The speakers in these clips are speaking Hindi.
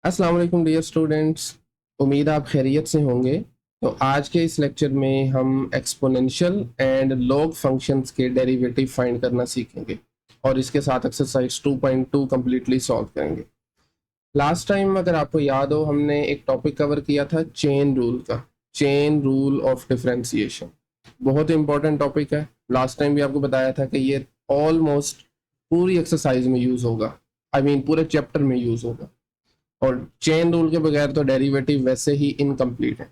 अस्सलाम वालेकुम डियर स्टूडेंट्स। उम्मीद आप खैरियत से होंगे। तो आज के इस लेक्चर में हम एक्सपोनेंशियल एंड लॉग फंक्शंस के डेरिवेटिव फाइंड करना सीखेंगे और इसके साथ एक्सरसाइज 2.2 कंप्लीटली सॉल्व करेंगे। लास्ट टाइम अगर आपको याद हो हमने एक टॉपिक कवर किया था चेन रूल का, चेन रूल ऑफ डिफरेंशिएशन। बहुत इंपॉर्टेंट टॉपिक है। लास्ट टाइम भी आपको बताया था कि ये ऑलमोस्ट पूरी एक्सरसाइज में यूज होगा, पूरे चैप्टर में यूज होगा। और चेन रूल के बगैर तो डेरिवेटिव वैसे ही इनकम्प्लीट है।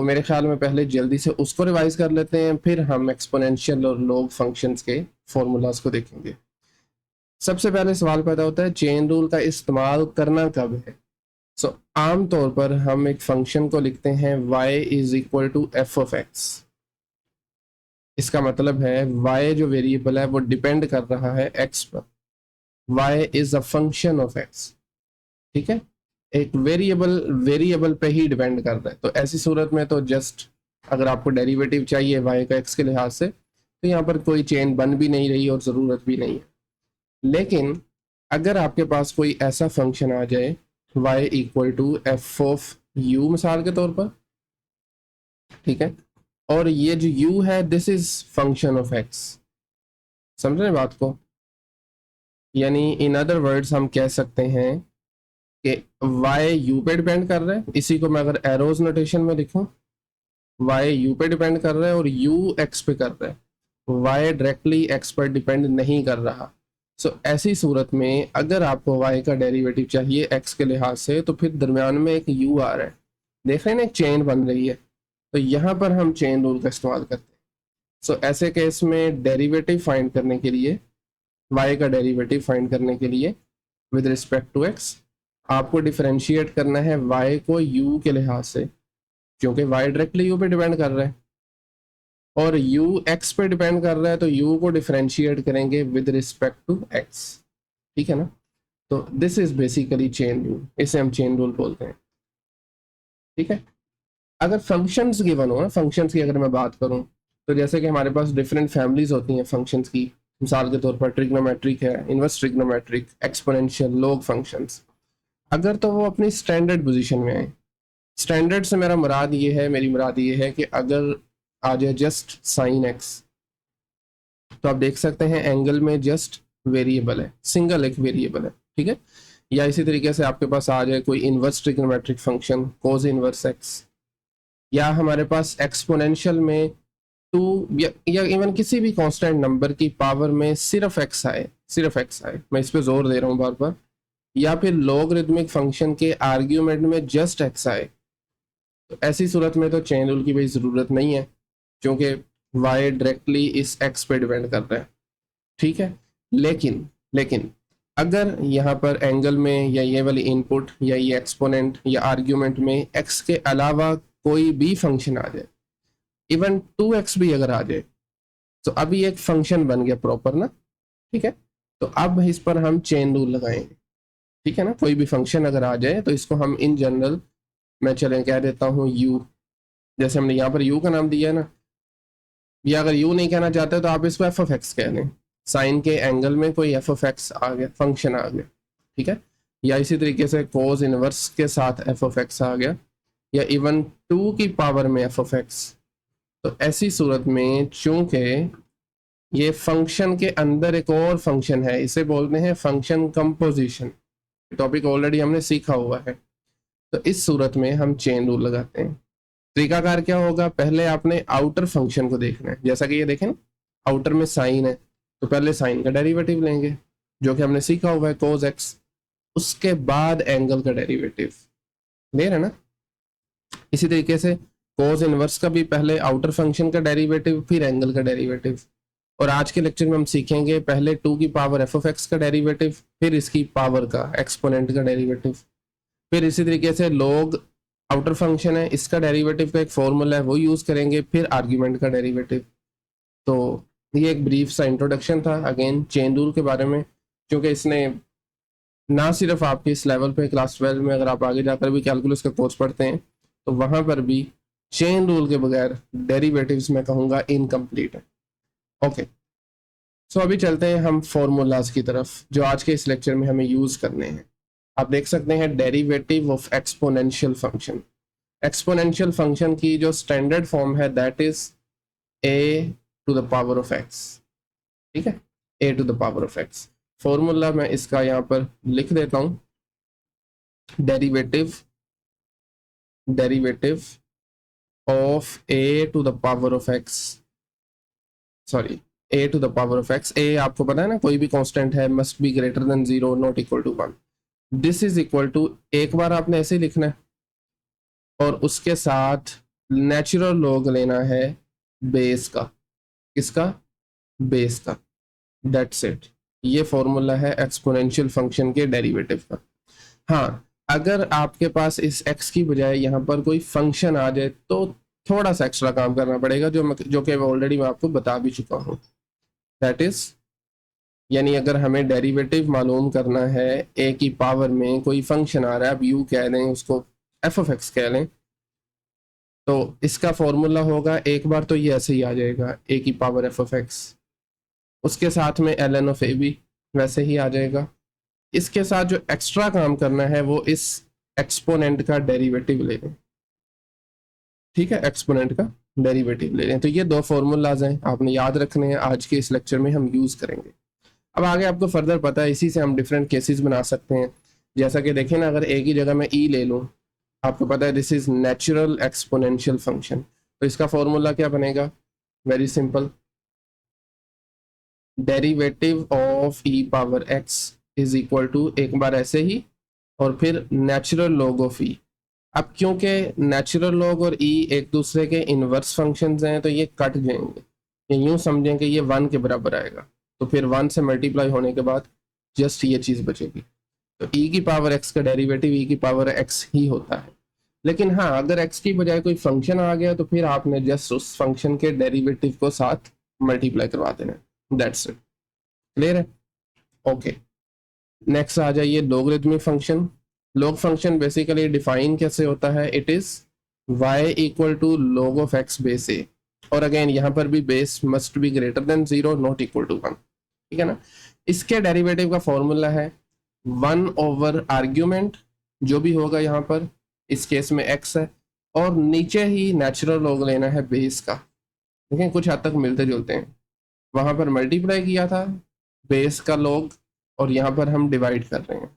मेरे ख्याल में पहले जल्दी से उसको रिवाइज कर लेते हैं, फिर हम एक्सपोनेंशियल और लॉग फंक्शंस के फॉर्मूलाज को देखेंगे। सबसे पहले सवाल पैदा होता है चेन रूल का इस्तेमाल करना कब है। आम तौर पर हम एक फंक्शन को लिखते हैं y is equal to F of X. इसका मतलब है y जो वेरिएबल है वो डिपेंड कर रहा है x पर। y is a function of x, ठीक है, एक वेरिएबल वेरिएबल पे ही डिपेंड करता है। तो ऐसी सूरत में तो जस्ट अगर आपको डेरिवेटिव चाहिए y का x के लिहाज से तो यहाँ पर कोई चेन बन भी नहीं रही और ज़रूरत भी नहीं है। लेकिन अगर आपके पास कोई ऐसा फंक्शन आ जाए y equal to F of U मिसाल के तौर पर, ठीक है, और ये जो u है this is function of x, समझ रहे हैं बात को। यानी इन अदर वर्ड्स हम कह सकते हैं कि y u पे डिपेंड कर रहा है। इसी को मैं अगर एरोज नोटेशन में लिखूं, y u पे डिपेंड कर रहा है और u x पे कर रहा है, y डायरेक्टली x पर डिपेंड नहीं कर रहा। ऐसी सूरत में अगर आपको y का डेरिवेटिव चाहिए x के लिहाज से तो फिर दरमियान में एक u आ रहा है, देख रहे हैं ना, एक चेन बन रही है। तो यहाँ पर हम चेन रूल का इस्तेमाल करते हैं। ऐसे केस में डेरिवेटिव फाइंड करने के लिए, y का डेरिवेटिव फाइंड करने के लिए विद रिस्पेक्ट टू x आपको डिफरेंशिएट करना है y को u के लिहाज से, क्योंकि y डायरेक्टली u पे डिपेंड कर रहा है और u x पे डिपेंड कर रहा है, तो u को डिफरेंशिएट करेंगे विद रिस्पेक्ट टू x, ठीक है ना। तो this is basically chain rule, इसे हम चेन रूल बोलते हैं, ठीक है। अगर फंक्शंस गिवन हो ना, फंक्शंस की अगर मैं बात करूं तो जैसे कि हमारे पास डिफरेंट फैमिलीज होती हैं फंक्शंस की। मिसाल के तौर पर ट्रिग्नोमेट्रिक है, inverse trigonometric, exponential, log functions. अगर तो वो अपनी स्टैंडर्ड पोजीशन में आए, स्टैंडर्ड से मेरा मुराद ये है, मेरी मुराद ये है कि अगर आ जाए जस्ट साइन एक्स, तो आप देख सकते हैं एंगल में जस्ट वेरिएबल है, सिंगल एक वेरिएबल है, ठीक है। या इसी तरीके से आपके पास आ जाए कोई inverse trigonometric function cos inverse x, या हमारे पास एक्सपोनेंशियल में टू या इवन किसी भी कांस्टेंट नंबर की पावर में सिर्फ एक्स आए, सिर्फ एक्स आए, मैं इस पर जोर दे रहा हूँ बार बार। या फिर लॉगरिथमिक फंक्शन के आर्ग्यूमेंट में जस्ट एक्स आए, तो ऐसी सूरत में तो चेन रूल की भाई ज़रूरत नहीं है, क्योंकि y डायरेक्टली इस x पे डिपेंड कर रहा है, ठीक है। लेकिन लेकिन अगर यहाँ पर एंगल में या ये वाली इनपुट या ये एक्सपोनेंट या आर्ग्यूमेंट में x के अलावा कोई भी फंक्शन आ जाए, इवन 2x भी अगर आ जाए, तो अभी एक फंक्शन बन गया प्रॉपर ना, ठीक है। तो अब इस पर हम चेन रूल लगाएंगे, ठीक है ना। कोई भी फंक्शन अगर आ जाए तो इसको हम इन जनरल, मैं चलें कह देता हूँ u, जैसे हमने यहाँ पर u का नाम दिया है ना, या अगर u नहीं कहना चाहते तो आप इसको एफ ऑफ एक्स कह लें। साइन के एंगल में कोई एफ ऑफ एक्स आ गया, फंक्शन आ गया, ठीक है। या इसी तरीके से कोस इनवर्स के साथ एफ ऑफ एक्स आ गया, या इवन 2 की पावर में एफ ऑफ एक्स। तो ऐसी सूरत में चूंकि ये फंक्शन के अंदर एक और फंक्शन है, इसे बोलते हैं फंक्शन कंपोजिशन, टॉपिक ऑलरेडी हमने सीखा हुआ है। तो इस सूरत में हम चेन रूल लगाते हैं। तरीकाकार क्या होगा, पहले आपने आउटर फंक्शन को देखना है। जैसा कि ये देखें ना, आउटर में साइन है, तो पहले साइन का डेरिवेटिव लेंगे जो कि हमने सीखा हुआ है कोस एक्स, उसके बाद एंगल का डेरिवेटिव, क्लियर है ना। इसी तरीके से कोस इनवर्स का भी पहले आउटर फंक्शन का डेरिवेटिव फिर एंगल का डेरिवेटिव। और आज के लेक्चर में हम सीखेंगे पहले 2 की पावर एफ ऑफ एक्स का डेरिवेटिव, फिर इसकी पावर का एक्सपोनेंट का डेरिवेटिव, फिर इसी तरीके से लॉग आउटर फंक्शन है, इसका डेरिवेटिव का एक फॉर्मूला है वो यूज़ करेंगे, फिर आर्ग्यूमेंट का डेरिवेटिव। तो ये एक ब्रीफ सा इंट्रोडक्शन था अगेन चेन रूल के बारे में, क्योंकि इसने ना सिर्फ आपके इस लेवल पे क्लास 12 में अगर आप आगे जाकर भी कैलकुलस का कोर्स पढ़ते हैं तो वहाँ पर भी चेन रूल के बगैर डेरिवेटिव्स मैं कहूँगा इनकम्प्लीट है। ओके, अभी चलते हैं हम फॉर्मूलाज की तरफ जो आज के इस लेक्चर में हमें यूज़ करने हैं। आप देख सकते हैं derivative of exponential function. Exponential function की जो स्टैंडर्ड फॉर्म है that is a to the power of x। ठीक है, a to the power of x। Formula मैं इसका यहाँ पर लिख देता हूँ, derivative derivative of a to the power of x, sorry a to the power of x। a आपको पता है ना, कोई भी कांस्टेंट है, must be greater than 0, not equal to 1। This is equal to, एक बार आपने ऐसे ही लिखना है और उसके साथ नेचुरल लॉग लेना है बेस का। किसका? बेस का। That's it. ये फॉर्मूला है एक्सपोनेंशियल फंक्शन के डेरिवेटिव का। हाँ, अगर आपके पास इस x की बजाय यहाँ पर कोई फंक्शन आ जाए तो थोड़ा सा एक्स्ट्रा काम करना पड़ेगा, जो कि ऑलरेडी मैं आपको बता भी चुका हूँ। दैट इज, यानी अगर हमें डेरिवेटिव मालूम करना है a की पावर में कोई फंक्शन आ रहा है, अब u कह दें उसको, f ऑफ x कह लें, तो इसका फॉर्मूला होगा, एक बार तो ये ऐसे ही आ जाएगा a की पावर f ऑफ x, उसके साथ में ln ऑफ a भी वैसे ही आ जाएगा। इसके साथ जो एक्स्ट्रा काम करना है वो इस एक्सपोनेंट का डेरिवेटिव ले लें। ठीक है, एक्सपोनेंट का डेरिवेटिव ले लें। तो ये दो फॉर्मूलाज हैं, आपने याद रखने हैं, आज के इस लेक्चर में हम यूज़ करेंगे। अब आगे आपको फर्दर पता है, इसी से हम डिफरेंट केसेस बना सकते हैं। जैसा कि देखें ना, अगर a की जगह मैं e ले लूँ, आपको पता है this is natural exponential function, तो इसका फॉर्मूला क्या बनेगा? Very simple, derivative of e power x is equal to, एक बार ऐसे ही और फिर नेचुरल लॉग ऑफ e। अब क्योंकि नेचुरल लॉग और e एक दूसरे के इनवर्स फंक्शंस हैं तो ये कट जाएंगे, ये यूं समझें कि ये 1 के बराबर आएगा, तो फिर 1 से मल्टीप्लाई होने के बाद जस्ट ये चीज़ बचेगी। तो e की पावर x का डेरिवेटिव e की पावर x ही होता है। लेकिन हाँ, अगर x की बजाय कोई फंक्शन आ गया तो फिर आपने जस्ट उस फंक्शन के डेरिवेटिव को साथ मल्टीप्लाई करवा देना। That's it. क्लियर है? ओके, नेक्स्ट आ जाइए logarithmic function. Log function basically define कैसे होता है? It is y equal to log of x base a, और अगेन यहाँ पर भी base must be greater than 0, not equal to 1। ठीक है ना? इसके डेरिवेटिव का फॉर्मूला है 1 ओवर आर्ग्यूमेंट, जो भी होगा यहाँ पर, इस केस में x है, और नीचे ही नेचुरल लॉग लेना है बेस का। देखें कुछ हद तक मिलते जुलते हैं, वहां पर मल्टीप्लाई किया था बेस का लॉग और यहाँ पर हम डिवाइड कर रहे हैं।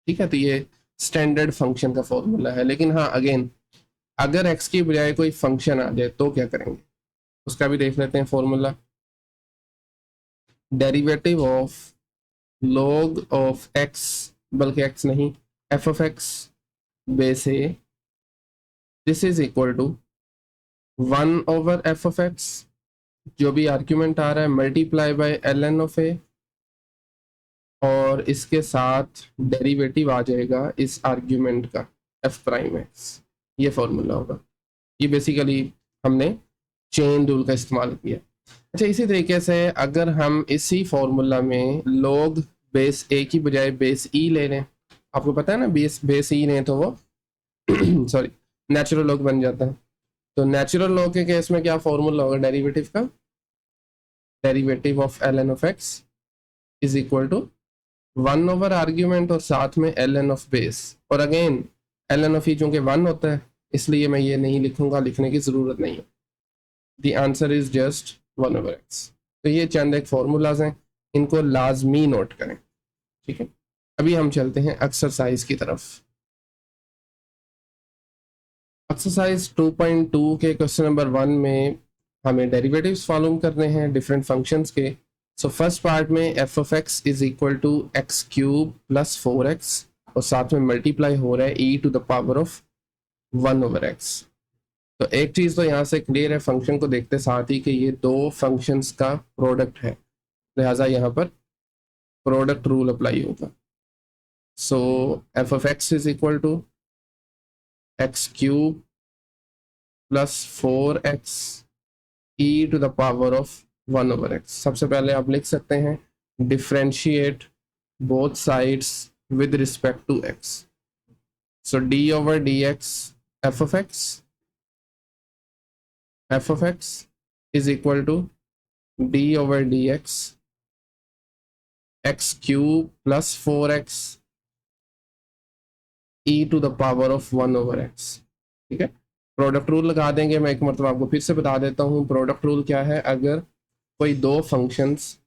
ठीक है, तो ये स्टैंडर्ड फंक्शन का फॉर्मूला है। लेकिन हाँ, अगेन अगर x की बजाय कोई फंक्शन आ जाए तो क्या करेंगे, उसका भी देख लेते हैं formula. Derivative of log of x, बल्कि x नहीं, f of x base a, this is equal to 1 over f of x, जो भी आर्ग्यूमेंट आ रहा है, multiply by ln of a, और इसके साथ डेरिवेटिव आ जाएगा इस आर्ग्यूमेंट का f प्राइम x। ये फॉर्मूला होगा। ये बेसिकली हमने चेन रूल का इस्तेमाल किया। अच्छा, इसी तरीके से अगर हम इसी फॉर्मूला में log बेस a की बजाय बेस e ले लें, आपको पता है ना, बेस e लें तो वो सॉरी नेचुरल लॉग बन जाता है। तो नेचुरल लॉग के केस में क्या फॉर्मूला होगा डेरिवेटिव का? Derivative of ln of x is equal to 1 over argument और साथ में ln ऑफ बेस, और अगेन ln ऑफ e चूंकि 1 होता है इसलिए मैं ये नहीं लिखूंगा, लिखने की ज़रूरत नहीं है। The answer is just 1 over x। तो ये चंद एक फॉर्मूलाज हैं, इनको लाजमी नोट करें। ठीक है, अभी हम चलते हैं एक्सरसाइज की तरफ। एक्सरसाइज 2.2 के क्वेश्चन नंबर 1 में हमें डेरिवेटिव्स मालूम करने हैं डिफरेंट फंक्शंस के। सो फर्स्ट पार्ट में f of x is equal to X cube plus 4x, और साथ में मल्टीप्लाई हो रहा है e to the power of 1 over x। तो एक चीज़ तो यहाँ से क्लियर है फंक्शन को देखते साथ ही कि ये दो फंक्शंस का प्रोडक्ट है, लिहाजा यहाँ पर प्रोडक्ट रूल अप्लाई होगा। So f of x is equal to X cube plus 4x e to the power of 1 over x। सबसे पहले आप लिख सकते हैं differentiate both sides with respect to x। So d over dx f of x is equal to d over dx x cube plus 4x E to the power of 1/x। ठीक है, प्रोडक्ट रूल लगा देंगे। मैं एक मरतबा आपको फिर से बता देता हूँ, प्रोडक्ट रूल क्या है। अगर कोई दो फंक्शंस,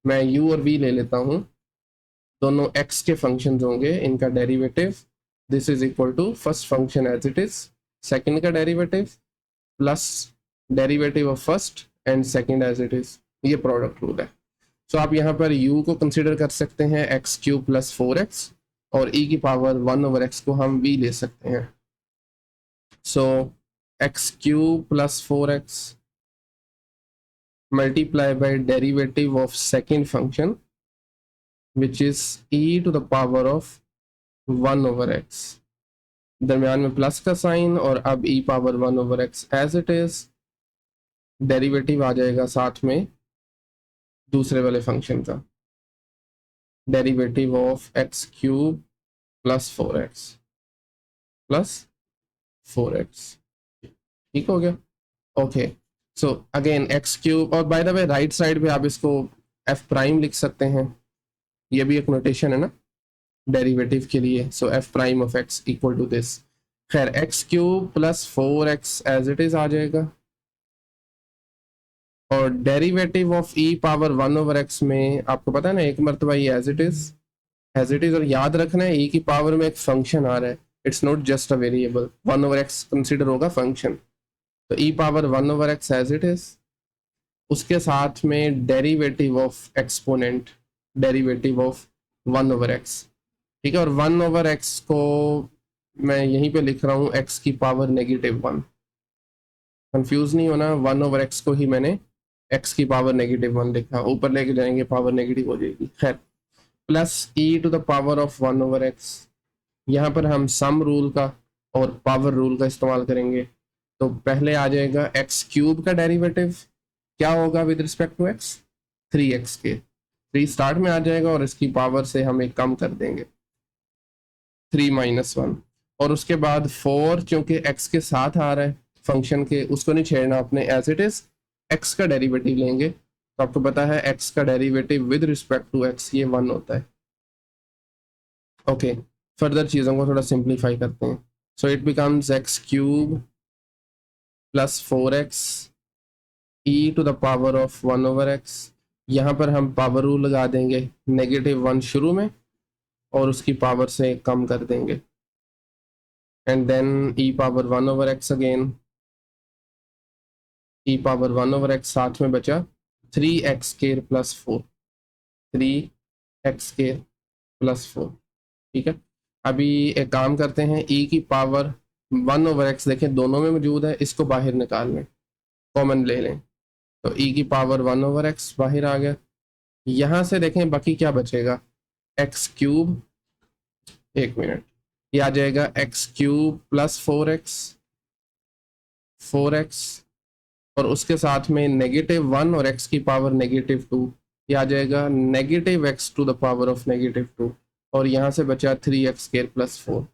मैं u और v ले लेता हूँ, दोनों x के फंक्शंस होंगे, इनका derivative this is equal to first function as it is, second का derivative plus derivative of first and second as it is. ये प्रोडक्ट रूल है। सो आप यहाँ पर u को कंसिडर कर सकते हैं x³ प्लस 4x, और e की पावर 1/x को हम v ले सकते हैं। सो x³ plus 4x multiply by derivative of second function which is e to the power of 1/x, दरमियान में प्लस का साइन, और अब e power 1/x as it is, derivative आ जाएगा साथ में दूसरे वाले फंक्शन का, derivative of x³ plus 4x। ठीक हो गया। ओके, सो अगेन x³, और by the way right side पे आप इसको f' लिख सकते हैं, ये भी एक नोटेशन है ना डेरिवेटिव के लिए। So f' of x equal to this. खैर x³ plus 4x as it is आ जाएगा, और derivative of e power 1/x में आपको पता है ना, एक मरतबा ये एज इट इज, और याद रखना है e की पावर में एक फंक्शन आ रहा है, it's not just a variable. 1/x consider होगा फंक्शन, तो e power 1/x as it is, उसके साथ में derivative of exponent, derivative of 1/x। ठीक है, और 1/x को मैं यहीं पे लिख रहा हूँ x की पावर -1। कंफ्यूज नहीं होना, 1/x को ही मैंने x की पावर -1 लिखा, ऊपर लेके जाएंगे पावर नेगेटिव हो जाएगी। खैर, plus e to the power of 1/x, यहाँ पर हम सम रूल का और पावर रूल का इस्तेमाल करेंगे। तो पहले आ जाएगा x³ का डेरिवेटिव, क्या होगा with respect to x, 3x के, 3 स्टार्ट में आ जाएगा, और इसकी पावर से हम एक कम कर देंगे 3 - 1, और उसके बाद 4 क्योंकि x के साथ आ रहा है फंक्शन के, उसको नहीं छेड़ना अपने, एज इट इज x का डेरिवेटिव लेंगे। तो आपको पता है x का derivative with respect to x ये 1 होता है। ओके, फर्दर चीज़ों को थोड़ा सिंप्लीफाई करते हैं। So it becomes x³ plus 4x e to the power of 1/x। यहाँ पर हम पावर रूल लगा देंगे, -1 शुरू में और उसकी पावर से कम कर देंगे, and then e power 1/x again, e power 1/x, साथ में बचा 3x² प्लस 4, 3x² प्लस 4। ठीक है, अभी एक काम करते हैं, e की पावर 1/x देखें दोनों में मौजूद है, इसको बाहर निकाल लें, कॉमन ले लें, तो e की पावर 1/x बाहर आ गया। यहाँ से देखें बाकी क्या बचेगा, x³, एक मिनट, ये आ जाएगा x³ प्लस 4x, और उसके साथ में -1 और x की पावर -2, ये आ जाएगा -x to the power of -2, और यहाँ से बचा 3x² प्लस 4।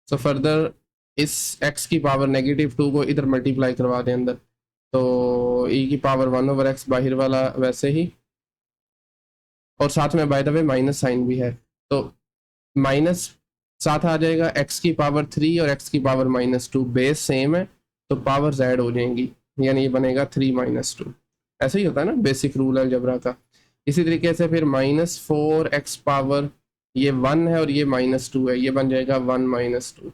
सो फर्दर इस x की पावर -2 को इधर मल्टीप्लाई करवा दें अंदर, तो e की पावर 1/x बाहर वाला वैसे ही, और साथ में by the way minus sign भी है, तो माइनस साथ आ जाएगा, x की पावर 3 और x की पावर -2 बेस सेम है, तो पावर ऐड हो जाएंगी, यानी ये बनेगा 3 - 2। ऐसा ही होता है ना बेसिक रूल अलजेब्रा का। इसी तरीके से फिर -4x पावर, ये 1 है और ये -2 है, ये बन जाएगा 1 - 2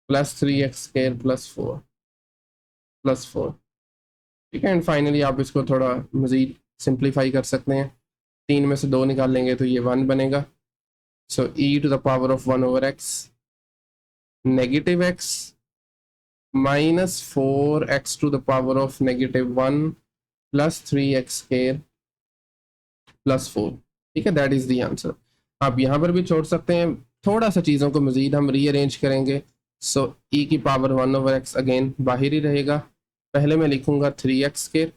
प्लस 3x² प्लस 4। ठीक है, एंड फाइनली आप इसको थोड़ा मज़ीद सिंप्लीफाई कर सकते हैं, 3 में से 2 निकाल लेंगे तो ये 1 बनेगा। So e to the power of 1/x -x -4x to the power of -1 plus 3x² plus 4। ठीक है, दैट इज द आंसर। आप यहाँ पर भी छोड़ सकते हैं, थोड़ा सा चीज़ों को मज़ीद हम रीअरेंज करेंगे। सो e की पावर 1/x अगेन बाहर ही रहेगा, पहले मैं लिखूंगा 3x²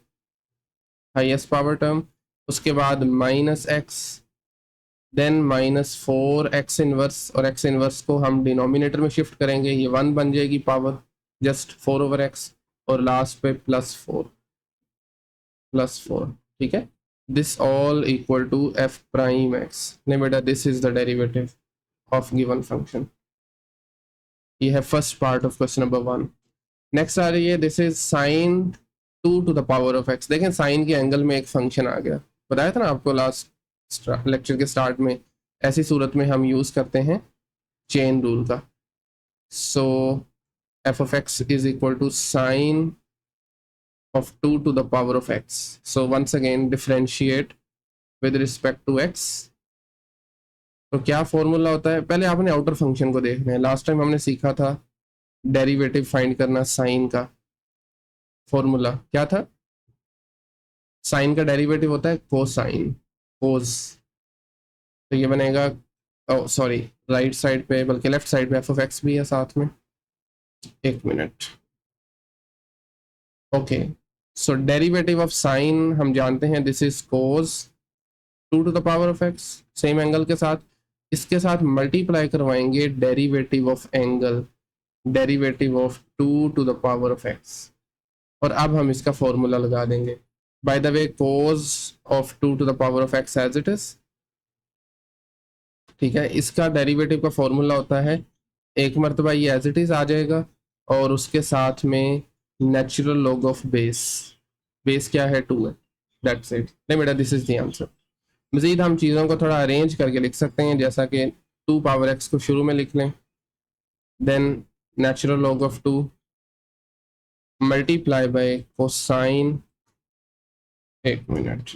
हाईएस्ट पावर टर्म, उसके बाद -x, देन -4x इनवर्स, और x इनवर्स को हम डिनोमिनेटर में शिफ्ट करेंगे, ये 1 बन जाएगी पावर जस्ट 4/x, और लास्ट पे प्लस 4। ठीक है, this all equal to f prime x. नहीं बेटा, this is the derivative of given function. ये है first part of question number 1. Next आ रही है, this is sine 2 to the power of X. देखें साइन के एंगल में एक फंक्शन आ गया, बताया था ना आपको लास्ट लेक्चर के स्टार्ट में. ऐसी सूरत में हम यूज करते हैं चेन रूल का. So F of X is equal to sine of 2 to the power of x. So once again differentiate with respect to x. तो क्या फॉर्मूला होता है, पहले आपने आउटर फंक्शन को देखना है. लास्ट टाइम हमने सीखा था डेरिवेटिव फाइंड करना साइन का. फॉर्मूला क्या था? साइन का डेरिवेटिव होता है कोसाइन, कोस. तो ये बनेगा, सॉरी राइट साइड पे, बल्कि लेफ्ट साइड पे एफ ऑफ एक्स भी है साथ में. एक minute. Okay, so derivative of sine हम जानते हैं, this is cos 2 to the power of X, same angle के साथ. इसके साथ मल्टीप्लाई करवाएंगे derivative of angle, derivative of 2 to the power of X. और अब हम इसका फॉर्मूला लगा देंगे. By the way cos of 2 to the power of x as it is, ठीक है. इसका डेरिवेटिव का फॉर्मूला होता है, एक मरतबा ये एज इट इज आ जाएगा और उसके साथ में natural log of base. Base क्या है? 2 है. That's it. नहीं बेटा, दिस इज द आंसर. मजीद हम चीज़ों को थोड़ा अरेंज करके लिख सकते हैं, जैसा कि 2 पावर एक्स को शुरू में लिख लें, then natural log of 2 multiply by cosine, एक minute,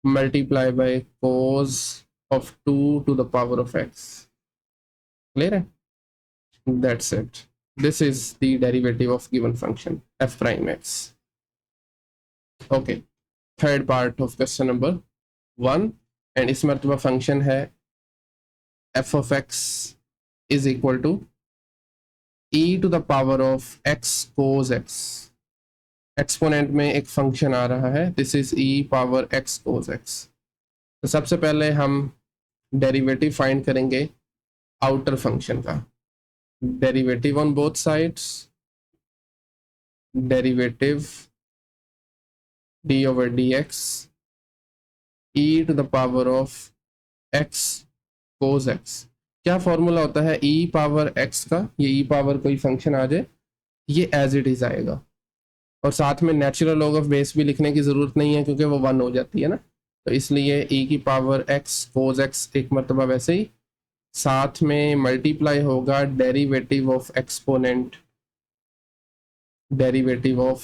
multiply by cos of 2 to the power of X. Clear है? That's it. This is the derivative of given function f prime x. Okay, third part of question number 1, and इस मरतबा फंक्शन है f of x is equal to e to the power of x cos x. Exponent में एक फंक्शन आ रहा है, this is e power x cos x. तो सबसे पहले हम डेरिवेटिव फाइंड करेंगे आउटर फंक्शन का. Derivative on both sides, derivative d over dx e to the power of x cos x. क्या फॉर्मूला होता है e पावर x का? ये e पावर कोई फंक्शन आ जाए, ये एज इट इज आएगा. और साथ में नेचुरल लॉग ऑफ बेस भी लिखने की ज़रूरत नहीं है क्योंकि वो 1 हो जाती है ना. तो इसलिए e की पावर x cos x एक मरतबा वैसे ही, साथ में मल्टीप्लाई होगा derivative of exponent, derivative of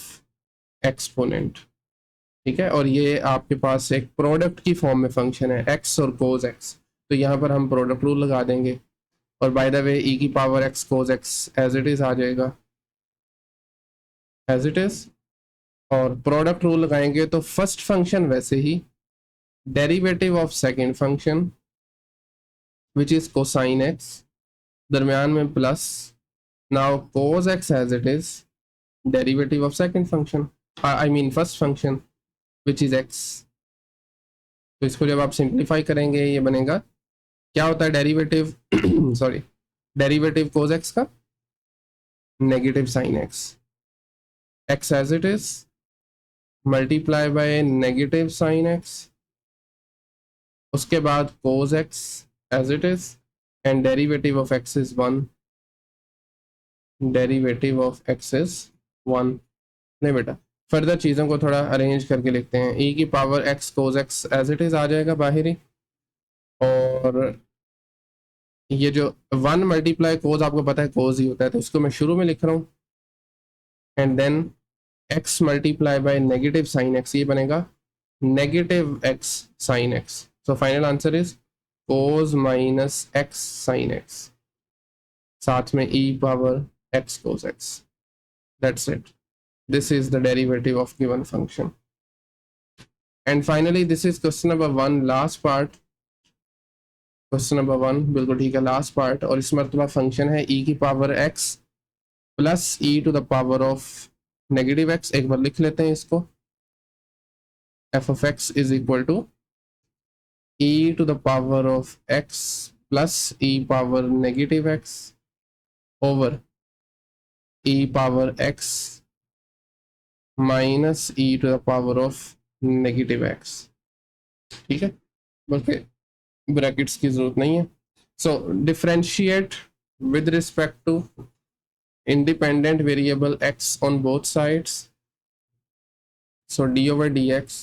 exponent. ठीक है, और ये आपके पास एक प्रोडक्ट की फॉर्म में फंक्शन है x और cos x. तो यहाँ पर हम प्रोडक्ट रूल लगा देंगे और बाय द वे e की power x cos x as it is आ जाएगा, एज इट इज. और प्रोडक्ट रूल लगाएंगे तो फर्स्ट फंक्शन वैसे ही, derivative of second function which is cosine x, दरमियान में plus. Now cos x as it is, derivative of second function, I mean first function which is x. तो इसको जब आप सिंप्लीफाई करेंगे ये बनेगा, क्या होता है derivative sorry derivative cos x का? Negative sine x, x as it is multiply by negative sine x, उसके बाद cos x as it is, and derivative of x is 1, derivative of x is 1. नहीं बेटा, फर्दर चीज़ों को थोड़ा अरेंज करके लिखते हैं. e की power x cos x as it is आ जाएगा बाहरी, और ये जो 1 मल्टीप्लाई cos आपको पता है cos ही होता है, तो इसको मैं शुरू में लिख रहा हूँ. And then x multiply by negative sine x, ये बनेगा negative x sine x. So final answer is cos minus x sine x, साथ में e power x cos x. That's it. This is the derivative of given function. And finally this is question number 1, last part. Question number 1 बिल्कुल ठीक है, लास्ट पार्ट. और इस मरतबा फंक्शन है e की power x plus e to the power of negative x. एक बार लिख लेते हैं इसको, f of x is equal to e to the power of x plus e power negative x over e power x minus e to the power of negative x. ठीक है, बल्कि ब्रैकेट्स की जरूरत नहीं है। So differentiate with respect to independent variable x on both sides, so d over dx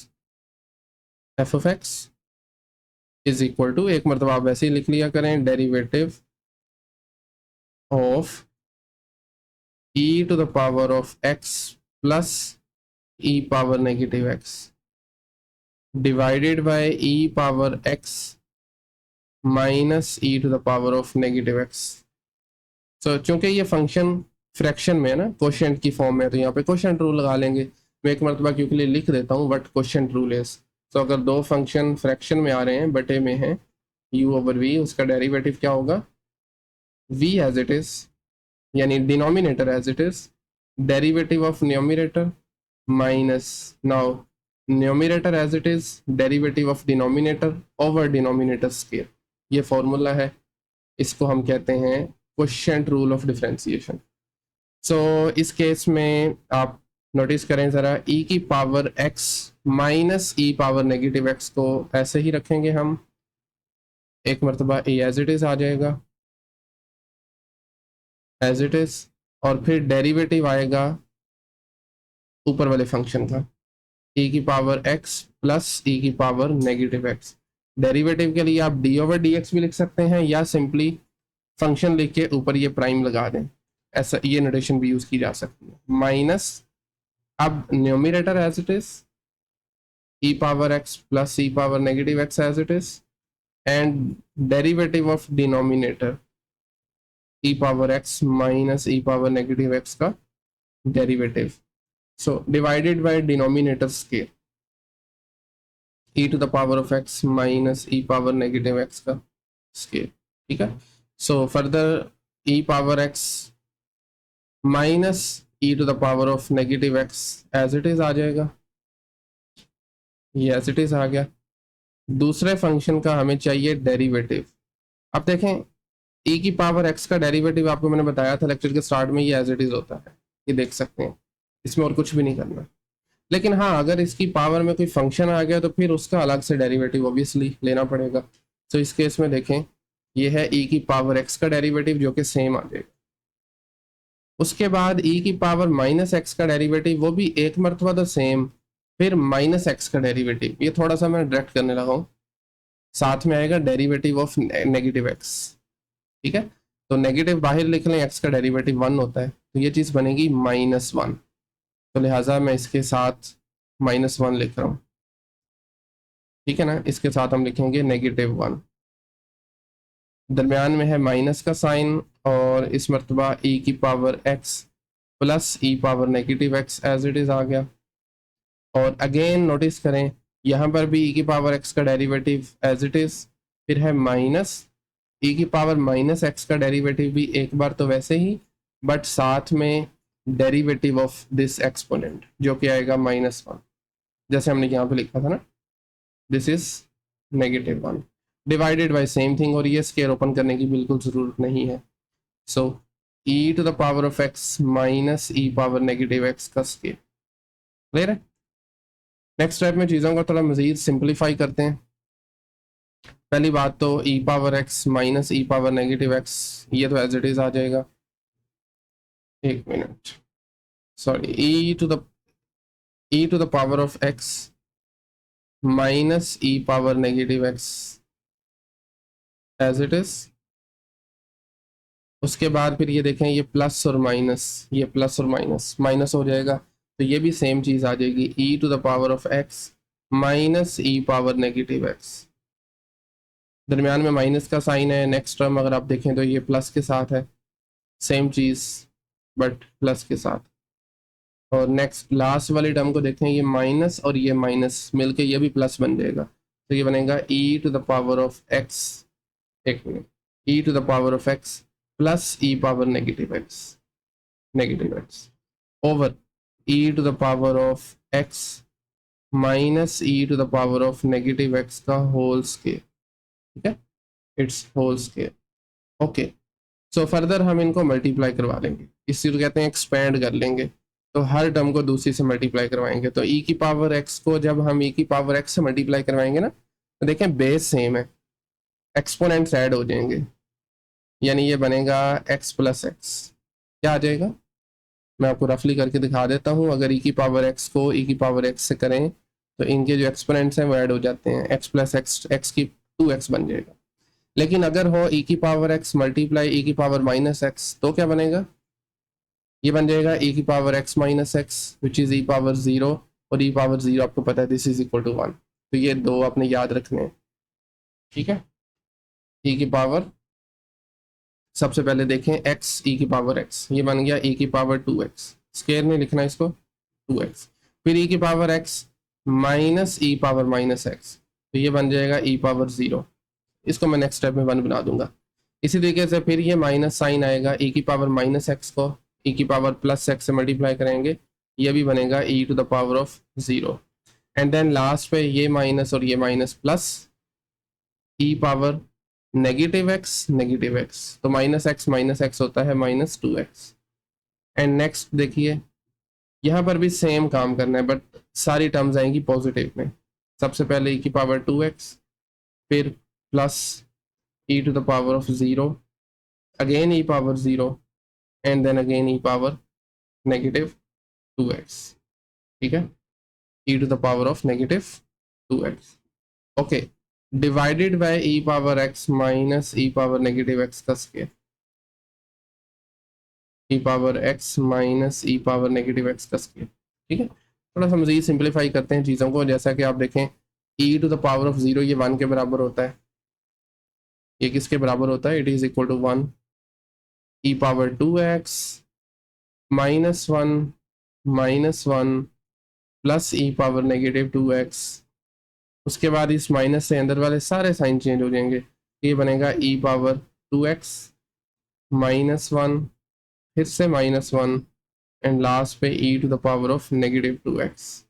f of x is equal to, एक मरतबा आप वैसे ही लिख लिया करें, derivative of e to the power of x plus e power negative x divided by e power x minus e to the power of negative x। सो चूंकि ये फंक्शन फ्रैक्शन में है ना, क्वोशिएंट की फॉर्म में है, तो यहाँ पे क्वोशिएंट रूल लगा लेंगे। मैं एक मरतबा क्योंकि लिए लिख देता हूँ व्हाट क्वोशिएंट रूल इज। तो अगर दो फंक्शन फ्रैक्शन में आ रहे हैं, बटे में है u ओवर v, उसका डेरिवेटिव क्या होगा, v एज इट इज, यानी denominator as it is, derivative of numerator minus, now numerator as it is, derivative of denominator over denominator square. ये फॉर्मूला है, इसको हम कहते हैं quotient rule of differentiation. So इस केस में आप नोटिस करें ज़रा, e की power x minus e power negative x को ऐसे ही रखेंगे हम, एक मरतबा a एज इट इज़ आ जाएगा एज इट इज़, और फिर डेरिवेटिव आएगा ऊपर वाले फंक्शन का, e की पावर x प्लस e की पावर नेगेटिव x। डेरिवेटिव के लिए आप d ओवर dx भी लिख सकते हैं, या सिंपली फंक्शन लिख के ऊपर ये प्राइम लगा दें, ऐसा ये नोटेशन भी यूज की जा सकती है। माइनस, अब numerator as it is, e power x plus e power negative x as it is, and derivative of denominator e power x minus e power negative x का derivative, so divided by denominator square, e to the power of x minus e power negative x का स्क्वायर। ठीक है, so further e power x minus e to the power of negative x as it is आ जाएगा, ये एज इट इज आ गया। दूसरे फंक्शन का हमें चाहिए डेरिवेटिव। अब देखें, e की पावर x का डेरिवेटिव आपको मैंने बताया था लेक्चर के स्टार्ट में, ये एज इट इज होता है, ये देख सकते हैं, इसमें और कुछ भी नहीं करना। लेकिन हाँ, अगर इसकी पावर में कोई फंक्शन आ गया तो फिर उसका अलग से डेरिवेटिव ऑब्वियसली लेना पड़ेगा। तो इस केस में देखें, ये है e की पावर x का डेरिवेटिव जो कि सेम आ जाएगा। उसके बाद e की पावर माइनस x का डेरिवेटिव, वो भी एक मरतबा तो सेम, फिर माइनस x का डेरिवेटिव, ये थोड़ा सा मैं डायरेक्ट करने लगा हूँ, साथ में आएगा डेरिवेटिव ऑफ नेगेटिव x। ठीक है, तो नेगेटिव बाहर लिख लें, x का डेरिवेटिव 1 होता है, तो ये चीज़ बनेगी -1, तो लिहाजा मैं इसके साथ -1 लिख रहा हूँ। ठीक है ना, इसके साथ हम लिखेंगे -1, दरमियान में है माइनस का साइन, और इस मरतबा e की power x plus e power negative x as it is आ गया। और अगेन नोटिस करें, यहाँ पर भी e की पावर x का डेरिवेटिव एज इट इज़, फिर है माइनस e की पावर माइनस x का डेरिवेटिव भी एक बार तो वैसे ही, बट साथ में डेरिवेटिव ऑफ दिस एक्सपोनेंट जो कि आएगा -1, जैसे हमने यहाँ पे लिखा था ना, this is -1 divided by same thing, और ये स्केयर ओपन करने की बिल्कुल ज़रूरत नहीं है। So e to the power of x minus e power negative x का स्केयर। क्लियर है? नेक्स्ट स्टेप में चीज़ों को थोड़ा मज़ीद सिंप्लीफाई करते हैं। पहली बात तो e power x minus e power negative x, ये तो एज इट इज़ आ जाएगा, एक minute, sorry, e to the power of x minus e power negative x as it is. उसके बाद फिर ये देखें, ये प्लस और माइनस, ये प्लस और माइनस हो जाएगा, तो ये भी सेम चीज़ आ जाएगी, e to the power of x minus e power negative x। दरमियान में माइनस का साइन है, नेक्स्ट टर्म अगर आप देखें तो ये प्लस के साथ है, सेम चीज़ बट प्लस के साथ। और नेक्स्ट लास्ट वाली टर्म को देखें, ये माइनस और ये माइनस मिलके ये भी प्लस बन जाएगा, तो ये बनेगा e to the power of x, एक minute, e to the power of x plus e power negative x over e to the power of x minus e to the power of negative x का होल स्क्वायर। ठीक है, it's whole square. Okay, so further हम इनको मल्टीप्लाई करवा लेंगे, इसी को कहते हैं एक्सपेंड कर लेंगे, तो हर टर्म को दूसरी से मल्टीप्लाई करवाएंगे। तो e की पावर x को जब हम e की पावर x से मल्टीप्लाई करवाएंगे ना, तो देखें बेस सेम है, एक्सपोनेंट्स ऐड हो जाएंगे, यानी ये बनेगा x प्लस एक्स। क्या आ जाएगा, मैं आपको रफली करके दिखा देता हूँ। अगर e की पावर x को e की पावर x से करें तो इनके जो एक्सपोनेंट्स हैं वो ऐड हो जाते हैं, x प्लस एक्स एक्स की 2x बन जाएगा। लेकिन अगर हो e की पावर x मल्टीप्लाई e की पावर माइनस एक्स तो क्या बनेगा, ये बन जाएगा e की power x minus x which is e power 0, और e पावर 0 आपको पता है दिस इज इक्वल टू 1। तो ये दो आपने याद रखने हैं, ठीक है। e की पावर, सबसे पहले देखें x e की पावर x, ये बन गया e की पावर 2x, स्क्वायर में लिखना है इसको 2x। फिर e की power x minus e power minus x, तो ये बन जाएगा e पावर 0। इसको मैं नेक्स्ट स्टेप में 1 बना दूंगा। इसी तरीके से फिर ये माइनस साइन आएगा, e की पावर माइनस एक्स को e की पावर प्लस एक्स से मल्टीप्लाई करेंगे, ये भी बनेगा e to the power of 0। And then last पे ये माइनस और ये minus plus e power negative x, तो माइनस एक्स होता है माइनस 2x। एंड नेक्स्ट देखिए यहाँ पर भी सेम काम करना है, बट सारी टर्म्स आएंगी पॉजिटिव में। सबसे पहले e की पावर 2x, फिर plus e to the power of 0, again e power 0, and then again e power negative 2x, ठीक है, e to the power of negative 2x। Okay, divided by e power x minus e power negative x का square, e power x minus e power negative x का स्क्वायर, ठीक है। थोड़ा सा मज़ीद सिंप्लीफाई करते हैं चीज़ों को। जैसा कि आप देखें e to the power of 0 ये 1 के बराबर होता है, ये किसके बराबर होता है, it is equal to 1। e power 2x minus 1 plus e power negative 2x, उसके बाद इस माइनस से अंदर वाले सारे साइन चेंज हो जाएंगे, ये बनेगा e पावर 2x माइनस 1, फिर से माइनस 1, एंड लास्ट पे e to the power of negative 2x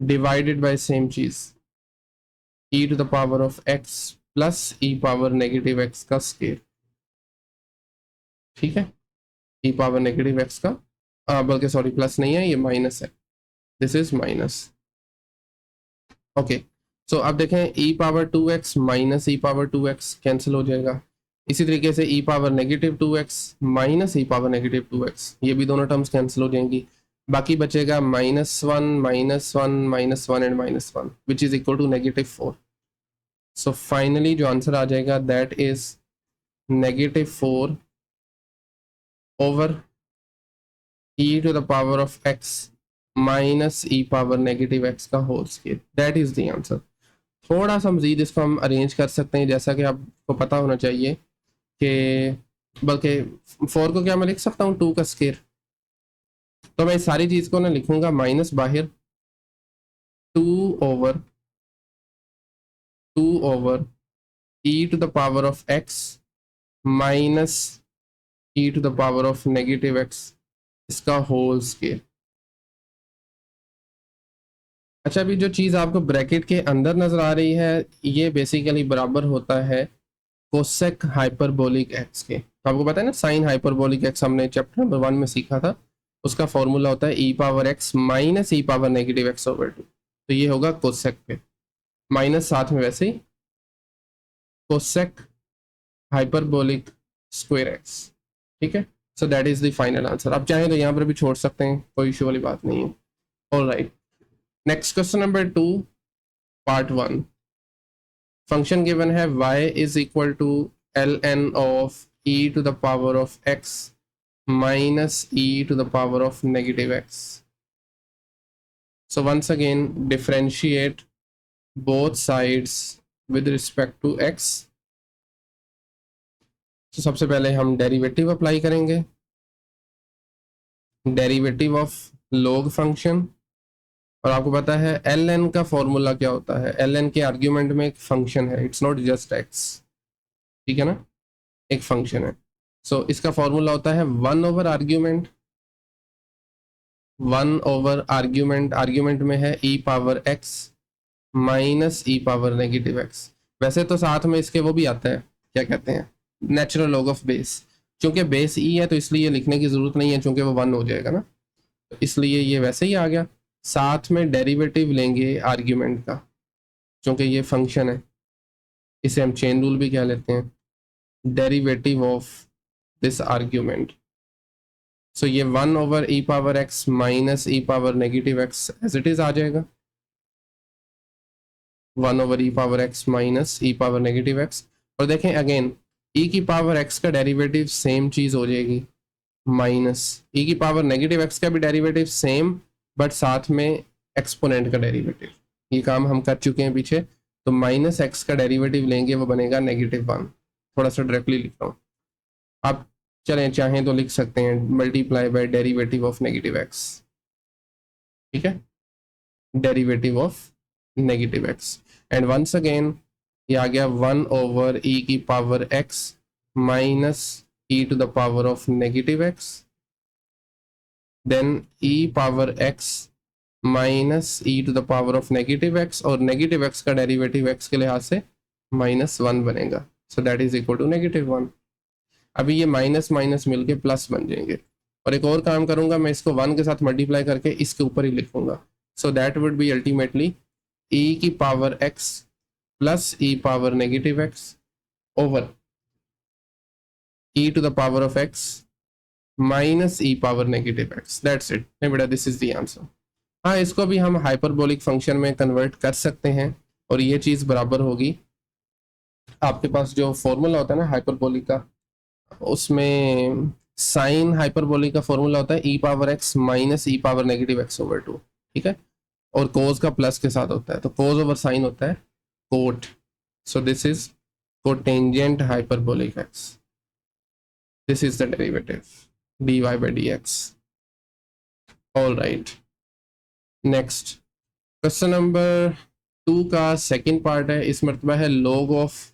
divided by same चीज e to the power of x plus e power negative x का स्क्वायर, ठीक है। e पावर नेगेटिव x का बल्कि सॉरी प्लस नहीं है, ये माइनस है, दिस इज माइनस। ओके, सो अब देखें e power 2x minus e power 2x cancel हो जाएगा। इसी तरीके से e power negative 2x minus e power negative 2x, ये भी दोनों टर्म्स कैंसिल हो जाएंगी। बाकी बचेगा -1 and -1 which is equal to -4। So finally जो आंसर आ जाएगा that is -4 over e to the power of x minus e power negative x का whole square, that is the answer. थोड़ा सा मजीद इसको हम अरेंज कर सकते हैं, जैसा कि आपको पता होना चाहिए कि बल्कि 4 को क्या मैं लिख सकता हूँ 2 का स्क्वायर, तो मैं इस सारी चीज़ को ना लिखूंगा माइनस बाहर 2 over e to the power of x minus e to the power of negative x इसका होल स्क्वायर। अच्छा, अभी जो चीज़ आपको ब्रैकेट के अंदर नज़र आ रही है ये बेसिकली बराबर होता है कोसेक हाइपरबोलिक एक्स के। तो आपको पता है ना साइन हाइपरबोलिक एक्स हमने चैप्टर नंबर 1 में सीखा था, उसका फॉर्मूला होता है e power x minus e power negative x over 2। तो ये होगा कोसेक पे, माइनस साथ में वैसे ही कोसेक हाइपरबोलिक स्क्वायर एक्स, ठीक है। सो that is the final answer. आप चाहें तो यहाँ पर भी छोड़ सकते हैं, कोई इशू वाली बात नहीं है। Alright, next question number 2 part 1। Function given है y is equal to ln of e to the power of x minus e to the power of negative x। So once again differentiate both sides with respect to x। तो सबसे पहले हम डेरिवेटिव अप्लाई करेंगे, डेरिवेटिव ऑफ लॉग फंक्शन। और आपको पता है ln का फॉर्मूला क्या होता है, ln के आर्ग्यूमेंट में एक फंक्शन है, इट्स नॉट जस्ट x, ठीक है ना, एक फंक्शन है। सो इसका फॉर्मूला होता है 1 ओवर आर्ग्यूमेंट, 1 ओवर आर्ग्यूमेंट में है e power x minus e power negative x। वैसे तो साथ में इसके वो भी आता है, क्या कहते हैं, नेचुरल लॉग ऑफ बेस। चूंकि बेस e है तो इसलिए लिखने की जरूरत नहीं है, चूंकि वो 1 हो जाएगा ना, तो इसलिए ये वैसे ही आ गया। साथ में डेरिवेटिव लेंगे आर्ग्यूमेंट का, चूँकि ये फंक्शन है, इसे हम चेन रूल भी कह लेते हैं, derivative of this argument. So ये 1/e⁻x minus e⁻⁻x as it is आ जाएगा, 1/e⁻x माइनस e⁻⁻x। और देखें अगेन e⁻x का डेरिवेटिव सेम चीज हो जाएगी, माइनस e⁻⁻x का भी डेरिवेटिव सेम, बट साथ में एक्सपोनेंट का डेरिवेटिव। ये काम हम कर चुके हैं पीछे। तो माइनस एक्स का डेरिवेटिव लेंगे, वो बनेगा -1। थोड़ा सा डायरेक्टली लिख रहा हूँ, आप चलें चाहें तो लिख सकते हैं multiply by derivative of -x, ठीक है, derivative of -x। And once again ये आ गया 1/e⁻x minus e⁻x, then e⁻x minus e⁻x, और -x का डेरिवेटिव x के लिहाज से -1 बनेगा। So that is equal to -1। अभी ये माइनस माइनस मिलके प्लस बन जाएंगे। और एक और काम करूंगा, मैं इसको 1 के साथ मल्टीप्लाई करके इसके ऊपर ही लिखूंगा। So that would be ultimately e⁻x plus e⁻x over e⁻x minus e⁻x। That's it. नहीं बेटा, दिस इज द आंसर। हाँ, इसको भी हम हाइपरबोलिक फंक्शन में कन्वर्ट कर सकते हैं, और ये चीज़ बराबर होगी, आपके पास जो फॉर्मूला होता है ना हाइपरबोलिक का, उसमें साइन हाइपरबोलिक का फॉर्मूला होता है e⁻x माइनस e⁻⁻x/2, ठीक है, और कोस का प्लस के साथ होता है, तो कोस ओवर साइन होता है cot. So this is cotangent hyperbolic x, this is the derivative dy by dx। All right, next question number 2 का सेकेंड पार्ट है। इस मरतबा है log of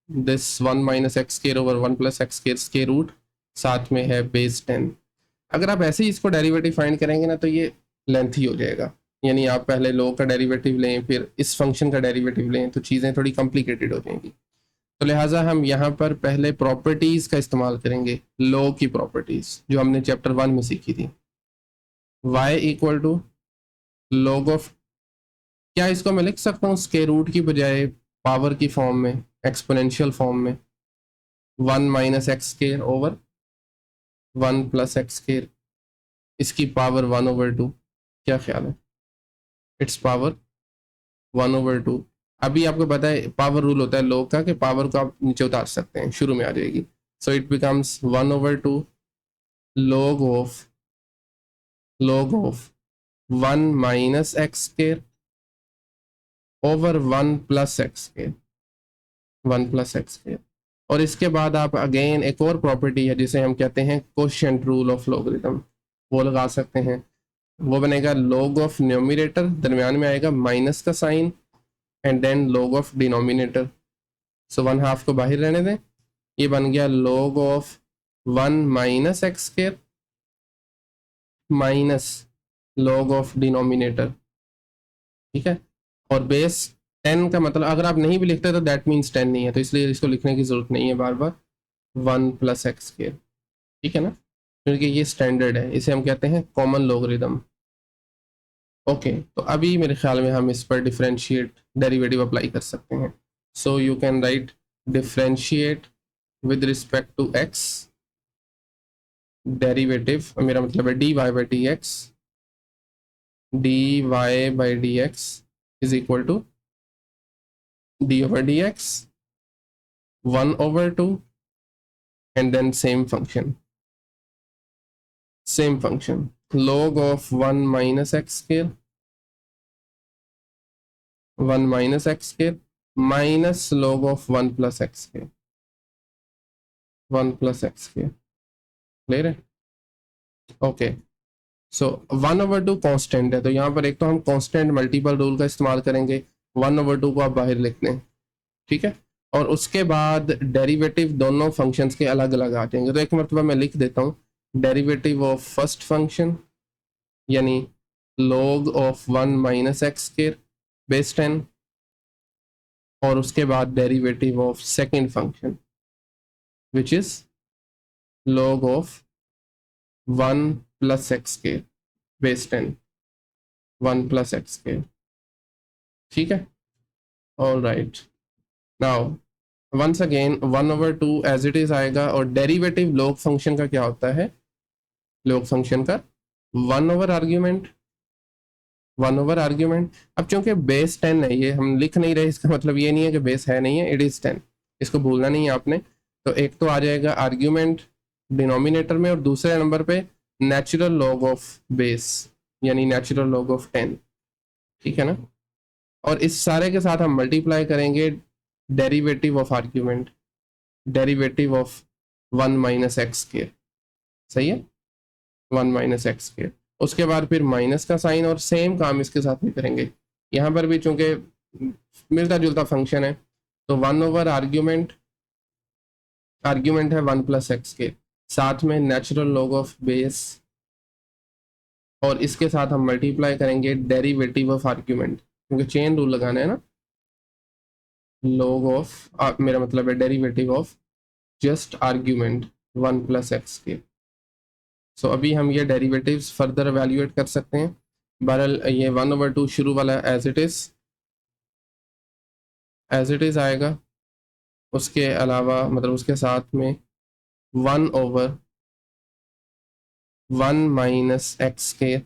this 1 minus x square over 1 plus x square square root, साथ में है बेस 10। अगर आप ऐसे ही इसको डेरिवेटिव फाइंड करेंगे ना, तो ये लेंथी हो जाएगा, यानी आप पहले log का डेरिवेटिव लें, फिर इस फंक्शन का डेरिवेटिव लें, तो चीज़ें थोड़ी कॉम्प्लिकेटेड हो जाएंगी। तो लिहाजा हम यहाँ पर पहले प्रॉपर्टीज़ का इस्तेमाल करेंगे, log की प्रॉपर्टीज़ जो हमने चैप्टर 1 में सीखी थी। y equal to log of, क्या इसको मैं लिख सकता हूँ स्क्वायर रूट की बजाय पावर की फॉर्म में, एक्सपोनेंशियल फॉर्म में, 1 minus x square over 1 plus x square, इसकी पावर 1/2। क्या ख्याल है? It's power 1/2। अभी आपको पता है पावर रूल होता है log का, कि पावर को आप नीचे उतार सकते हैं, शुरू में आ जाएगी। सो it becomes 1/2 log of 1 minus x square over 1 plus x square, 1 plus x square. और इसके बाद आप अगेन एक और प्रॉपर्टी है जिसे हम कहते हैं कोशेंट रूल ऑफ लॉगरिथम, वो लगा सकते हैं। वो बनेगा log ऑफ न्यूमरेटर, दरमियान में आएगा माइनस का sign, and then log of denominator. So 1/2 को बाहर रहने दें, ये बन गया log of 1 minus x square minus log of denominator, ठीक है। और बेस 10 का मतलब अगर आप नहीं भी लिखते तो दैट मीन्स 10 नहीं है, तो इसलिए इसको लिखने की जरूरत नहीं है बार बार, 1 प्लस एक्स स्क्वायर, ठीक है ना, क्योंकि ये स्टैंडर्ड है, इसे हम कहते हैं कॉमन लॉगरिथम। ओके, तो अभी मेरे ख्याल में हम इस पर डिफरेंशिएट डेरिवेटिव अप्लाई कर सकते हैं। सो you can write differentiate with respect to x, derivative मेरा मतलब है dy by d x, dy by d x is equal to d over dx 1/2, and then same function log of 1 minus x square, 1 minus x square minus log of 1 plus x square, 1 plus x square। Clear है? ओके, सो 1/2 कांस्टेंट है, तो यहाँ पर एक तो हम कांस्टेंट मल्टीपल रूल का इस्तेमाल करेंगे, 1/2 को आप बाहर लिख दें, ठीक है, और उसके बाद डेरिवेटिव दोनों फंक्शंस के अलग अलग आ जाएंगे। तो एक मरतबा मैं लिख देता हूँ, डेरिवेटिव ऑफ फर्स्ट फंक्शन यानी log of 1 minus x square base 10, और उसके बाद derivative of second function which is log of 1 plus x square base 10, 1 plus x square, ठीक है। All right, now once again 1/2 as it is आएगा, और डेरिवेटिव लॉग फंक्शन का क्या होता है, लॉग फंक्शन का 1/आर्ग्यूमेंट, 1/आर्ग्यूमेंट। अब चूंकि बेस 10 है, ये हम लिख नहीं रहे, इसका मतलब ये नहीं है कि बेस है नहीं है, इट इज 10, इसको भूलना नहीं है आपने। तो एक तो आ जाएगा आर्ग्यूमेंट डिनोमिनेटर में, और दूसरे नंबर पे नेचुरल लॉग ऑफ बेस, यानी नेचुरल लॉग ऑफ 10, ठीक है ना। और इस सारे के साथ हम मल्टीप्लाई करेंगे derivative of argument, derivative of 1 - x², सही है, 1 - x²। उसके बाद फिर माइनस का साइन, और सेम काम इसके साथ भी करेंगे, यहाँ पर भी चूंकि मिलता जुलता फंक्शन है, तो 1/आर्ग्यूमेंट, आर्ग्यूमेंट है 1 + x², साथ में नेचुरल लॉग ऑफ बेस, और इसके साथ हम मल्टीप्लाई करेंगे डेरिवेटिव ऑफ आर्ग्यूमेंट, क्योंकि चेन रूल लगाना है ना, लॉग ऑफ मेरा मतलब है derivative of just argument 1 + x²। सो अभी हम ये डेरिवेटिव्स फर्दर एवेल्यूएट कर सकते हैं। बहरहाल ये 1/2 शुरू वाला एज इट इज आएगा, उसके अलावा मतलब उसके साथ में 1/1 - x²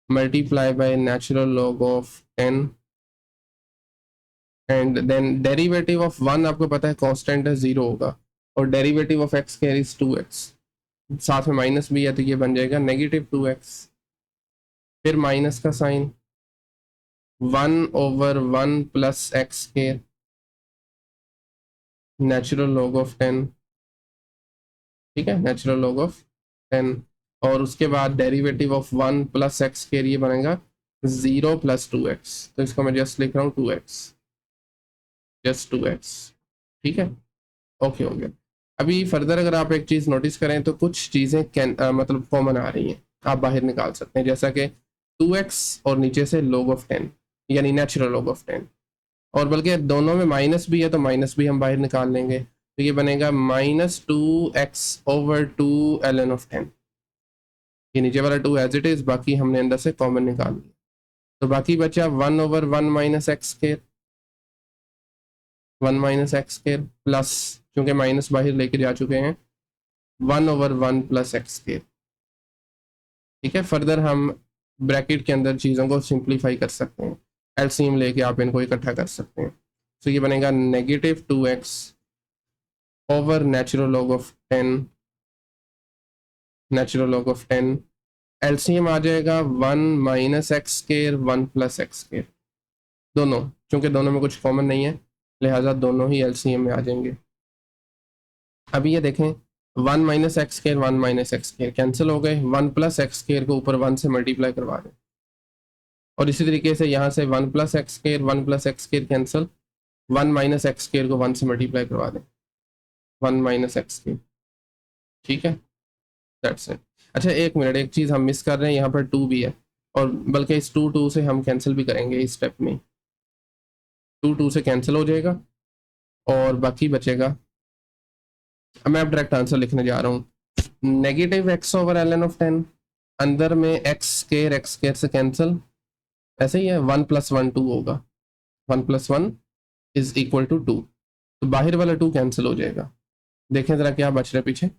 multiply by natural log of 10, and then derivative of 1 आपको पता है कांस्टेंट है, 0 होगा, और derivative of x² is 2x, साथ में माइनस भी है तो ये बन जाएगा -2x, फिर माइनस का sign 1/1 + x² natural log of 10, ठीक है, नेचुरल लॉग ऑफ 10, और उसके बाद डेरिवेटिव ऑफ 1 + x² ये बनेगा 0 + 2x, तो इसको मैं जस्ट लिख रहा हूँ 2x, जस्ट 2x, ठीक है, ओके हो गया। अभी फर्दर अगर आप एक चीज़ नोटिस करें तो कुछ चीज़ें मतलब कॉमन आ रही हैं, आप बाहर निकाल सकते हैं, जैसा कि 2x और नीचे से log ऑफ 10, यानी नेचुरल log ऑफ 10, और बल्कि दोनों में माइनस भी है तो माइनस भी हम बाहर निकाल लेंगे, तो ये बनेगा -2x/2 ln ऑफ 10, ये नीचे वाला 2 एज इट इज, बाकी हमने अंदर से कॉमन निकाल लिया, तो बाकी बचा 1/1 - x², 1 - x² प्लस, क्योंकि माइनस बाहर लेके जा चुके हैं, 1/1 + x², ठीक है। फर्दर हम ब्रैकेट के अंदर चीज़ों को सिंप्लीफाई कर सकते हैं, एलसीएम लेके आप इनको इकट्ठा कर सकते हैं, तो ये बनेगा -2x over natural log of 10, natural log of 10, LCM आ जाएगा 1 - x², 1 + x², दोनों, क्योंकि दोनों में कुछ कॉमन नहीं है, लिहाजा दोनों ही एलसीएम में आ जाएंगे। अभी ये देखें 1 - x², 1 - x² कैंसिल हो गए, 1 + x² को ऊपर 1 से मल्टीप्लाई करवा दें, और इसी तरीके से यहाँ से 1 + x², 1 + x² कैंसिल, 1 - x² को 1 से मल्टीप्लाई करवा दें, 1 - x², ठीक है, दैट्स इट। अच्छा एक मिनट, एक चीज़ हम मिस कर रहे हैं, यहाँ पर 2 भी है, और बल्कि इस 2 से हम कैंसिल भी करेंगे इस स्टेप में, 2 से कैंसिल हो जाएगा, और बाकी बचेगा, मैं अब डायरेक्ट आंसर लिखने जा रहा हूँ, -x/ln ऑफ 10, अंदर में x² से कैंसिल, ऐसे ही है, 1 + 1 2 होगा, 1 + 1 = 2, तो बाहर वाला 2 कैंसिल हो जाएगा, देखें ज़रा क्या बच रहा है पीछे,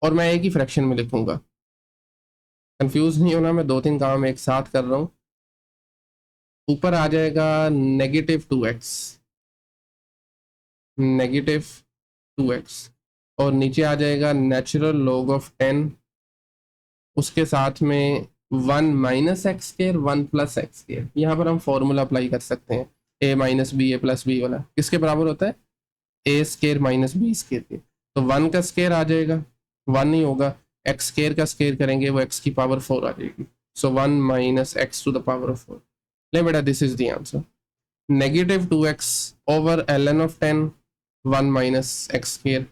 और मैं एक ही फ्रैक्शन में लिखूंगा, कंफ्यूज नहीं होना, मैं 2-3 काम एक साथ कर रहा हूँ। ऊपर आ जाएगा -2x, -2x, और नीचे आ जाएगा नेचुरल लॉग ऑफ 10, उसके साथ में 1 - x², 1 + x², यहाँ पर हम फॉर्मूला अप्लाई कर सकते हैं, a - b a + b वाला किसके बराबर होता है, a² - b² के, तो 1 का स्केयर आ जाएगा, 1 ही होगा, x² का स्केयर करेंगे वो x⁴ आ जाएगी, सो 1 - x⁴, ले बेटा this is the answer, -2x over ln of 10, 1 - x⁴।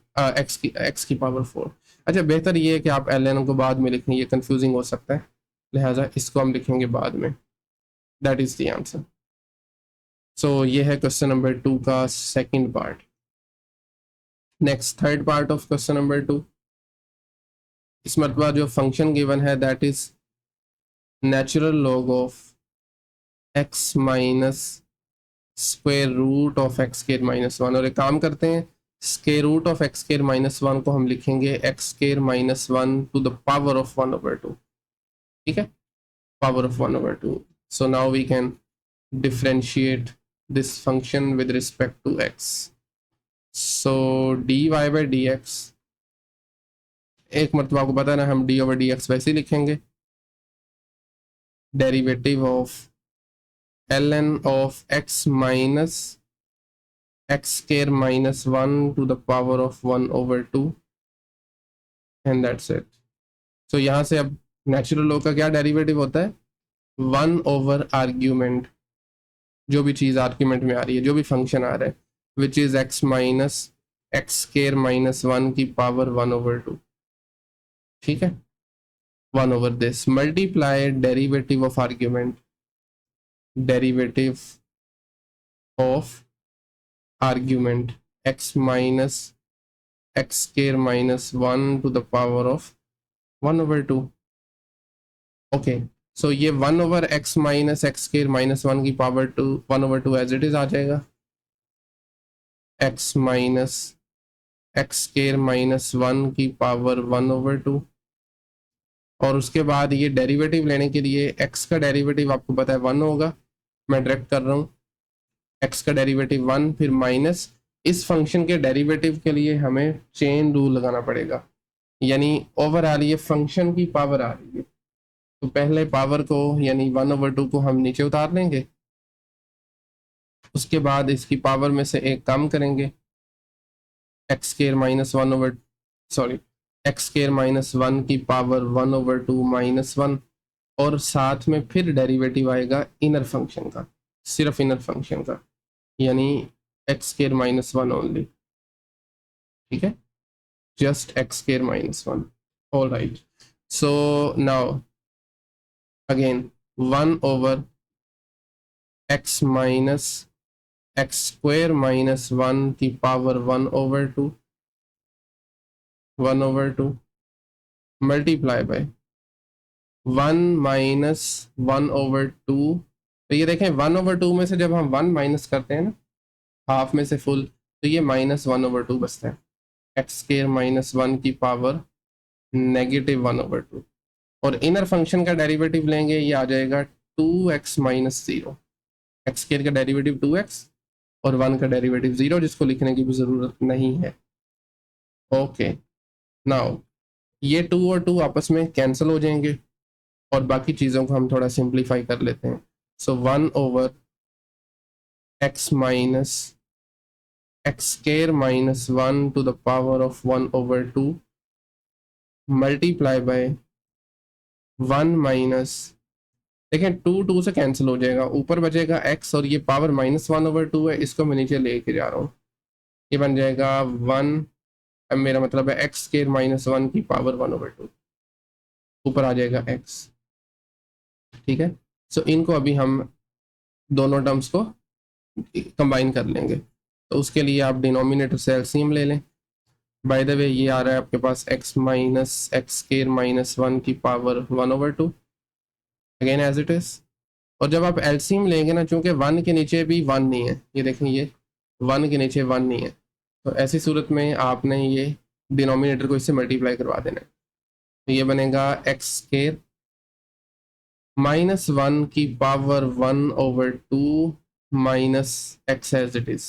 अच्छा बेहतर ये है कि आप ln को बाद में लिखें, ये कंफ्यूजिंग हो सकता है, लिहाजा इसको हम लिखेंगे बाद में, that is the answer. So ये है क्वेश्चन नंबर 2 का second part. Next third part of question number 2, इस मरतबा जो फंक्शन गिवन है that is natural log of x - square root of x square minus one. और एक काम करते हैं, square root of x square minus one को हम लिखेंगे x square minus one to the power of one over to. ठीक है, power of one over two. So now we can differentiate this function with respect to x. So d y by d x, एक मतलब आपको पता है ना, हम डी ओवर डी एक्स वैसे ही लिखेंगे, derivative of ln of x minus x square minus 1 to the power of 1 over 2 and that's it. So यहाँ से अब नेचुरल लॉ का क्या डेरिवेटिव होता है, 1 ओवर आर्ग्यूमेंट, जो भी चीज़ आर्ग्यूमेंट में आ रही है, जो भी फंक्शन आ रहा है, which is x minus x square minus one की पावर 1 ओवर 2। ठीक है, 1 over this multiply derivative of argument, derivative of argument x minus x square minus 1 to the power of 1 over 2। Okay, so ये 1 over x minus x square minus 1 की power 2 1 over 2 as it is आ जाएगा, x minus x square minus 1 की पावर 1 ओवर 2। और उसके बाद ये डेरिवेटिव लेने के लिए x का डेरिवेटिव आपको पता है 1 होगा, मैं डायरेक्ट कर रहा हूँ, x का डेरिवेटिव 1, फिर माइनस इस फंक्शन के डेरिवेटिव के लिए हमें चेन रूल लगाना पड़ेगा, यानी ओवरऑल ये फंक्शन की पावर आ रही है, तो पहले पावर को यानी 1 ओवर 2 को हम नीचे उतार लेंगे, उसके बाद इसकी पावर में से एक कम करेंगे, x square minus 1 over sorry x square minus 1 की पावर 1 ओवर 2 माइनस 1, और साथ में फिर डेरिवेटिव आएगा इनर फंक्शन का, सिर्फ इनर फंक्शन का, यानी एक्स स्क्वायर माइनस 1 ओनली। ठीक है, just x square minus 1। all right, so now again 1 over x minus x square minus 1 की power 1 over 2 multiply by 1 minus 1 over 2। तो ये देखें 1 over 2 में से जब हम 1 माइनस करते हैं ना, हाफ में से फुल, तो ये माइनस 1 over 2 बचता है, एक्स स्क्वायर माइनस 1 की पावर नेगेटिव 1 over 2। और इनर फंक्शन का डेरिवेटिव लेंगे, ये आ जाएगा 2x माइनस 0, एक्स स्क्वायर का डेरिवेटिव 2x और 1 का डेरिवेटिव 0, जिसको लिखने की भी ज़रूरत नहीं है। ओके, नाउ ये 2 और 2 आपस में कैंसिल हो जाएंगे और बाकी चीज़ों को हम थोड़ा सिंप्लीफाई कर लेते हैं। So 1 over x minus x square minus 1 to the power of 1 over 2 multiply by 1 minus, देखें 2 2 से कैंसिल हो जाएगा, ऊपर बचेगा x और ये पावर माइनस 1 ओवर 2 है, इसको मैं नीचे लेके जा रहा हूँ, ये बन जाएगा 1, अब मेरा मतलब है एक्स स्क्वायर माइनस 1 की पावर 1 ओवर 2, ऊपर आ जाएगा x। ठीक है, सो इनको अभी हम दोनों टर्म्स को कंबाइन कर लेंगे, तो उसके लिए आप डिनोमिनेटर से एलसीएम ले लें। बाय द वे ये आ रहा है आपके पास x minus x square minus 1 की power 1 over 2 again as it is. और जब आप एलसीएम लेंगे ना, चूंकि 1 के नीचे भी 1 नहीं है, ये देखें ये 1 के नीचे 1 नहीं है, तो ऐसी सूरत में आपने ये डिनोमिनेटर को इससे मल्टीप्लाई करवा देना है, तो ये बनेगा एक्स स्क्वायर माइनस 1 की power 1 over 2 minus x as it is,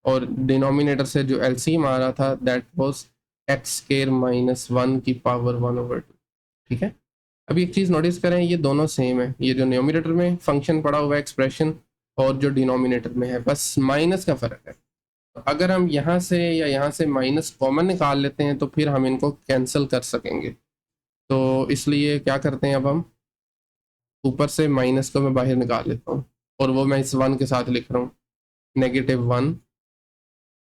और डिनोमिनेटर से जो एलसीएम आ रहा था that was x square minus 1 की पावर 1 ओवर 2। ठीक है, अभी एक चीज़ नोटिस करें, ये दोनों सेम है, ये जो न्यूमरेटर में फंक्शन पड़ा हुआ है एक्सप्रेशन और जो डिनोमिनेटर में है, बस माइनस का फ़र्क है। तो अगर हम यहाँ से या यहाँ से माइनस कॉमन निकाल लेते हैं तो फिर हम इनको कैंसिल कर सकेंगे, तो इसलिए क्या करते हैं, अब हम ऊपर से माइनस को मैं बाहर निकाल लेता हूँ और वो मैं इस 1 के साथ लिख रहा हूँ, negative 1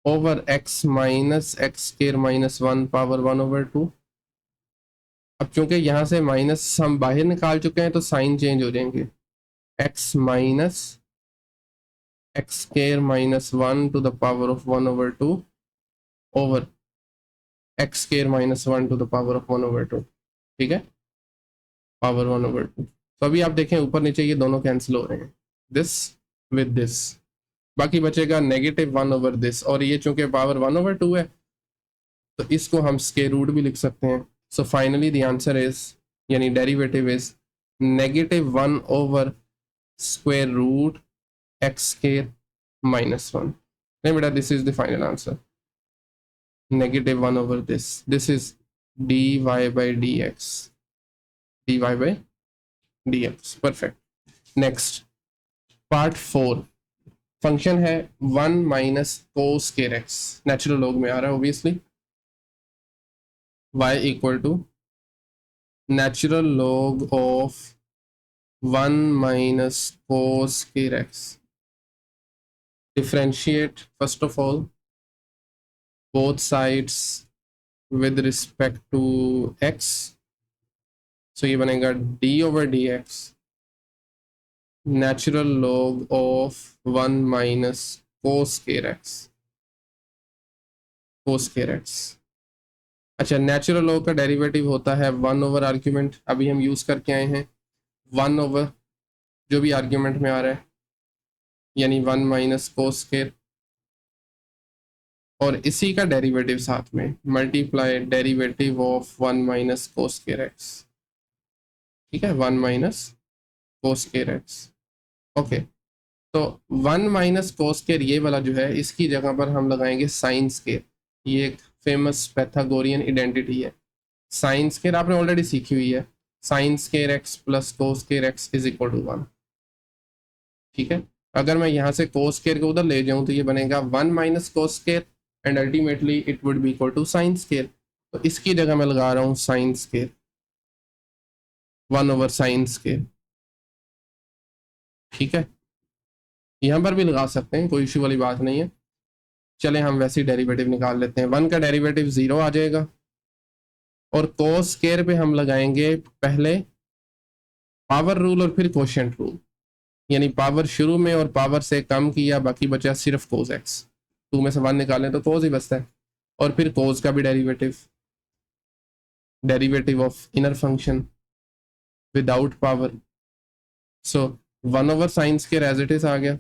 over x minus x square minus 1 power 1 over 2। अब चूंकि यहाँ से माइनस हम बाहर निकाल चुके हैं तो साइन चेंज हो जाएंगे, x minus x square minus 1 to the power of 1 over 2 over x square minus 1 to the power of 1 over 2। ठीक है, पावर 1 ओवर 2। तो अभी आप देखें ऊपर नीचे ये दोनों कैंसिल हो रहे हैं, दिस विद दिस, बाकी बचेगा -1/this, और ये चूंकि पावर 1/2 है तो इसको हम स्क्वायर रूट भी लिख सकते हैं। सो फाइनली द आंसर इज, यानी डेरिवेटिव इज -1/√x² -1। नहीं बेटा, this is the final answer, -1/this, this is dy/dx, dy/dx। Perfect. Next part 4, function है 1 - cos² x, नेचुरल लॉग में आ रहा है obviously. y equal to natural log of 1 - cos² x। Differentiate first of all both sides with respect to x, so ये बनेगा d/dx natural log of 1 - cos² x। अच्छा, नेचुरल लॉग का डेरिवेटिव होता है 1/आर्ग्यूमेंट, अभी हम यूज करके आए हैं 1/ जो भी आर्ग्यूमेंट में आ रहा है, यानी 1 - cos², और इसी का डेरिवेटिव साथ में multiply derivative of 1 - cos² x। ठीक है, 1 - cos² x। ओके, तो 1 - cos² ये वाला जो है, इसकी जगह पर हम लगाएंगे sin²। ये एक फेमस पैथागोरियन आइडेंटिटी है। sin² आपने ऑलरेडी सीखी हुई है, sin² x plus cos² x is equal to 1। ठीक है, अगर मैं यहाँ से cos² को उधर ले जाऊँ तो ये बनेगा 1 - cos² and ultimately it would be equal to sin²। तो इसकी जगह मैं लगा रहा हूँ sin², 1/sin²। ठीक है, यहाँ पर भी लगा सकते हैं, कोई इश्यू वाली बात नहीं है। चले हम वैसे ही डेरिवेटिव निकाल लेते हैं। 1 का डेरिवेटिव 0 आ जाएगा, और cos² पे हम लगाएंगे पहले पावर रूल और फिर कोशेंट रूल, यानी पावर शुरू में और पावर से कम किया, बाकी बचा सिर्फ cos x। 2 में से 1 निकालें तो cos ही बचता है, और फिर cos का भी derivative of inner function without power. So 1/sin² as it is आ गया,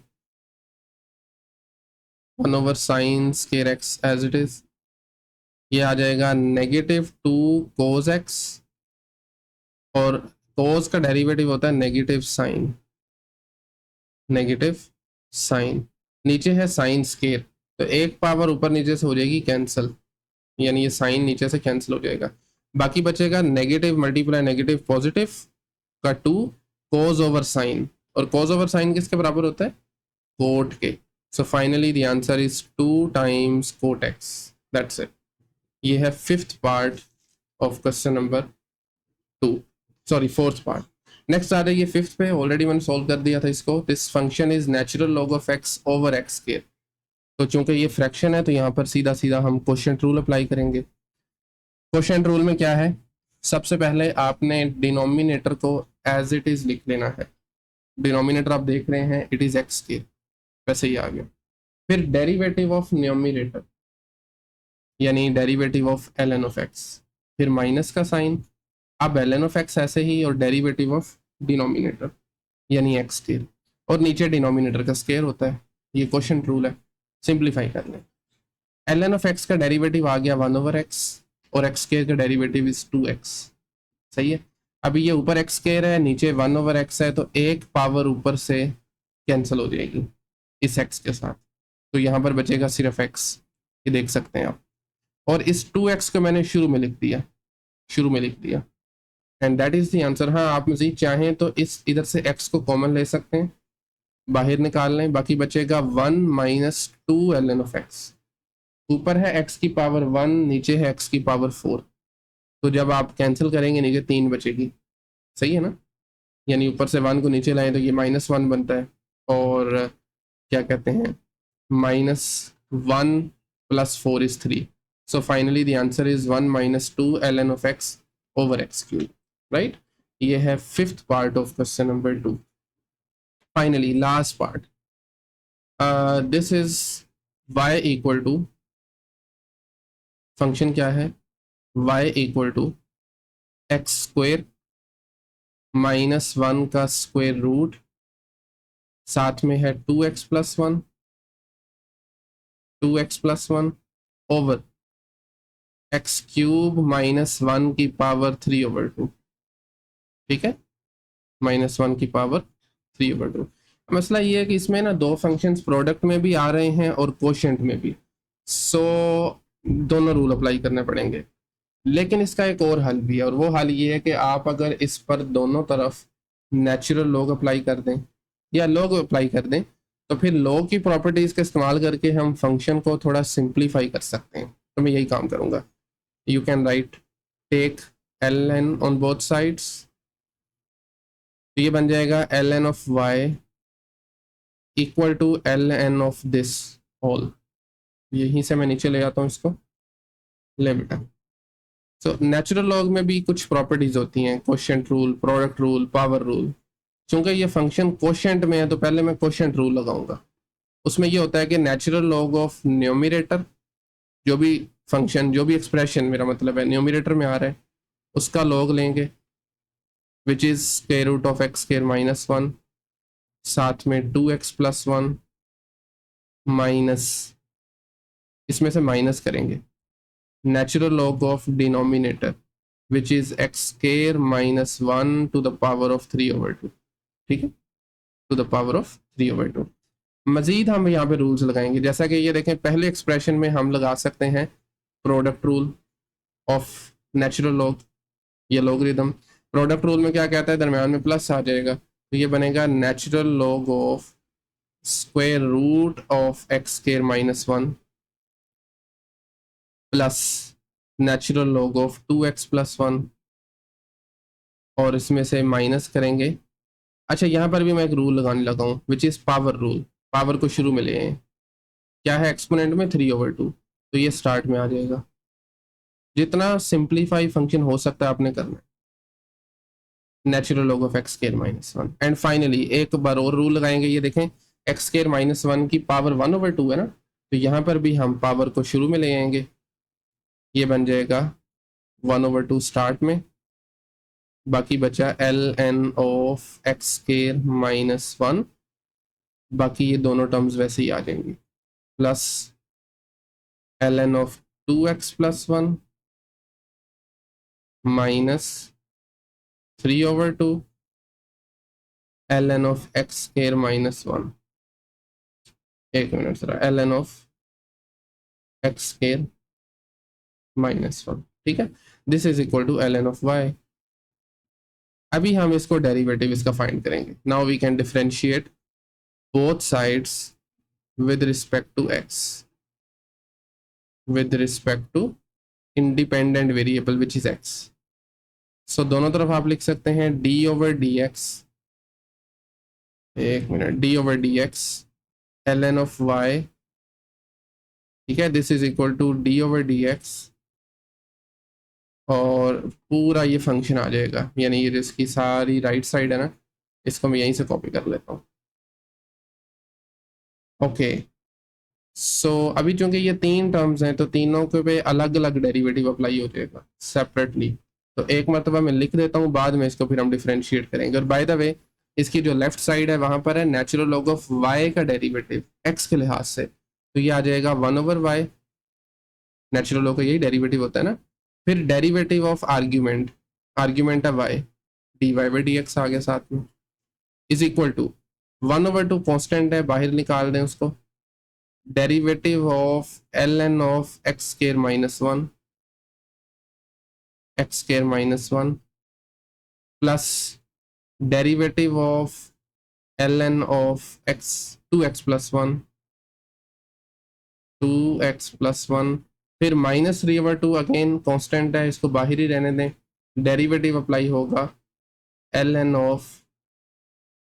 1/sin² x as it is. ये आ जाएगा -2 cos x, और cos का डेरिवेटिव होता है नेगेटिव साइन। नीचे है sin², तो एक पावर ऊपर नीचे से हो जाएगी कैंसिल, यानी ये साइन नीचे से कैंसिल हो जाएगा। बाकी बचेगा नेगेटिव मल्टीप्लाई नेगेटिव पॉजिटिव का 2 cos/sin, और cos/sin किसके बराबर होता है, कोट के। So finally the answer is 2 times cot x। That's it. ये है 5th part of question number 2, sorry 4th part. Next आ रही है 5th पे, ऑलरेडी मैंने सॉल्व कर दिया था इसको। This function is natural log of x/x²। तो चूंकि ये फ्रैक्शन है तो यहाँ पर सीधा सीधा हम कोशेंट रूल अप्लाई करेंगे। कोशेंट रूल में क्या है, सबसे पहले आपने डिनोमिनेटर को एज इट इज लिख लेना है। डिनोमिनेटर आप देख रहे हैं, इट इज x², वैसे ही आ गया। फिर डेरिवेटिव ऑफ न्यूमरेटर, यानी derivative of ln of x, फिर माइनस का साइन, अब ln ऑफ x ऐसे ही, और डेरिवेटिव ऑफ डिनोमिनेटर यानी x², और नीचे डिनोमिनेटर का स्क्वायर होता है। ये क्वोशिएंट रूल है, सिंप्लीफाई कर लें। ln ऑफ x का डेरिवेटिव आ गया 1/x, और x² का डेरिवेटिव इज 2x। सही है, अभी ये ऊपर x² है, नीचे 1/x है, तो एक पावर ऊपर से कैंसिल हो जाएगी इस x के साथ, तो यहाँ पर बचेगा सिर्फ x। ये देख सकते हैं आप, और इस 2x को मैंने शुरू में लिख दिया, and that is the answer. हाँ, आप मजीद चाहें तो इस इधर से x को कॉमन ले सकते हैं, बाहर निकाल लें, बाकी बचेगा 1 - 2 ln ऑफ x। ऊपर है x की पावर 1, नीचे है x की पावर 4, तो जब आप कैंसिल करेंगे नीचे 3 बचेगी। सही है ना, यानी ऊपर से 1 को नीचे लाएं तो ये -1 बनता है, और क्या कहते हैं, -1 + 4 is 3। So finally the answer is 1 - 2 ln of x/x³, right? ये है 5th part of question number 2। Finally last part, this is y equal to, function क्या है, y equal to x² -1 का स्क्वायर रूट, साथ में है 2x + 1, 2x+1 ओवर x³ -1 की पावर 3/2, ठीक है, -1 की पावर 3/2। मसला ये है कि इसमें ना दो फंक्शंस प्रोडक्ट में भी आ रहे हैं और कोशेंट में भी, सो दोनों रूल अप्लाई करने पड़ेंगे। लेकिन इसका एक और हल भी है, और वो हल ये है कि आप अगर इस पर दोनों तरफ नेचुरल लॉग अप्लाई कर दें या लॉग अप्लाई कर दें, तो फिर लॉग की प्रॉपर्टीज़ का इस्तेमाल करके हम फंक्शन को थोड़ा सिंप्लीफाई कर सकते हैं। तो मैं यही काम करूँगा। You can write take ln on both sides, तो ये बन जाएगा ln of y equal to ln of this whole. यहीं से मैं नीचे ले आता हूँ इसको, ले बेटा। सो नेचुरल लॉग में भी कुछ प्रॉपर्टीज होती हैं, quotient rule, product rule, power rule. चूंकि ये फंक्शन क्वोशिएंट में है तो पहले मैं क्वोशिएंट रूल लगाऊंगा। उसमें ये होता है कि नेचुरल लॉग ऑफ न्यूमरेटर, जो भी फंक्शन, जो भी एक्सप्रेशन मेरा मतलब है न्यूमरेटर में आ रहा है, उसका लॉग लेंगे, which is square root of x² - 1, साथ में 2x+1 माइनस, इसमें से माइनस करेंगे natural log of denominator, which is x² - 1 to the power of 3/2, ठीक है, टू द पावर ऑफ 3/2। मजीद हम यहाँ पे रूल्स लगाएंगे, जैसा कि ये देखें पहले एक्सप्रेशन में हम लगा सकते हैं product rule of natural log या लॉगरिथम। प्रोडक्ट रूल में क्या कहता है, दरम्यान में प्लस आ जाएगा, तो ये बनेगा natural log of square root of x² - 1 plus natural log of 2x+1, और इसमें से माइनस करेंगे। अच्छा, यहाँ पर भी मैं एक रूल लगाने लगा हूँ, which is power rule. Power को शुरू में ले आए, क्या है एक्सपोनेंट में 3/2, तो ये स्टार्ट में आ जाएगा। जितना सिंप्लीफाई फंक्शन हो सकता है आपने करना है, natural log of x² - 1। And finally एक बार और रूल लगाएंगे, ये देखें x² - 1 की पावर 1/2 है ना, तो यहाँ पर भी हम पावर को शुरू में ले आएंगे, ये बन जाएगा 1/2 स्टार्ट में, बाकी बचा ln ऑफ x² - 1, बाकी ये दोनों टर्म्स वैसे ही आ जाएंगी, plus ln of 2x+1 minus 3/2 ln of x² - 1, एक मिनट जरा, ln ऑफ x² - 1, ठीक है, this is equal to ln of y। अभी हम इसको डेरिवेटिव इसका फाइंड करेंगे। Now we can differentiate both sides with respect to x, with respect to independent variable which is x। so दोनों तरफ आप लिख सकते हैं d/dx, एक minute, d/dx ln of y, ठीक है, this is equal to d/dx, और पूरा ये फंक्शन आ जाएगा, यानी ये जिसकी सारी राइट साइड है ना, इसको मैं यहीं से कॉपी कर लेता हूँ। ओके, सो अभी चूंकि ये तीन टर्म्स हैं तो तीनों के पे अलग अलग डेरिवेटिव अप्लाई हो जाएगा सेपरेटली, तो एक मरतबा मैं लिख देता हूँ, बाद में इसको फिर हम डिफरेंशिएट करेंगे। और बाय द वे इसकी जो लेफ्ट साइड है वहां पर है नेचुरल लॉग ऑफ y का डेरिवेटिव x के लिहाज से, तो ये आ जाएगा 1/y, नेचुरल लॉग का यही डेरिवेटिव होता है ना। फिर डेरिवेटिव ऑफ आर्ग्यूमेंट, आर्ग्यूमेंट है y, dy/dx आ गया साथ में, इज इक्वल टू 1/2 कॉन्स्टेंट है, बाहर निकाल दें उसको, derivative of ln of x² - 1, x² - 1 plus derivative of ln of 2x+1, 2x+1, फिर -3/2 अगेन कांस्टेंट है, इसको बाहर ही रहने दें, डेरिवेटिव अप्लाई होगा ln of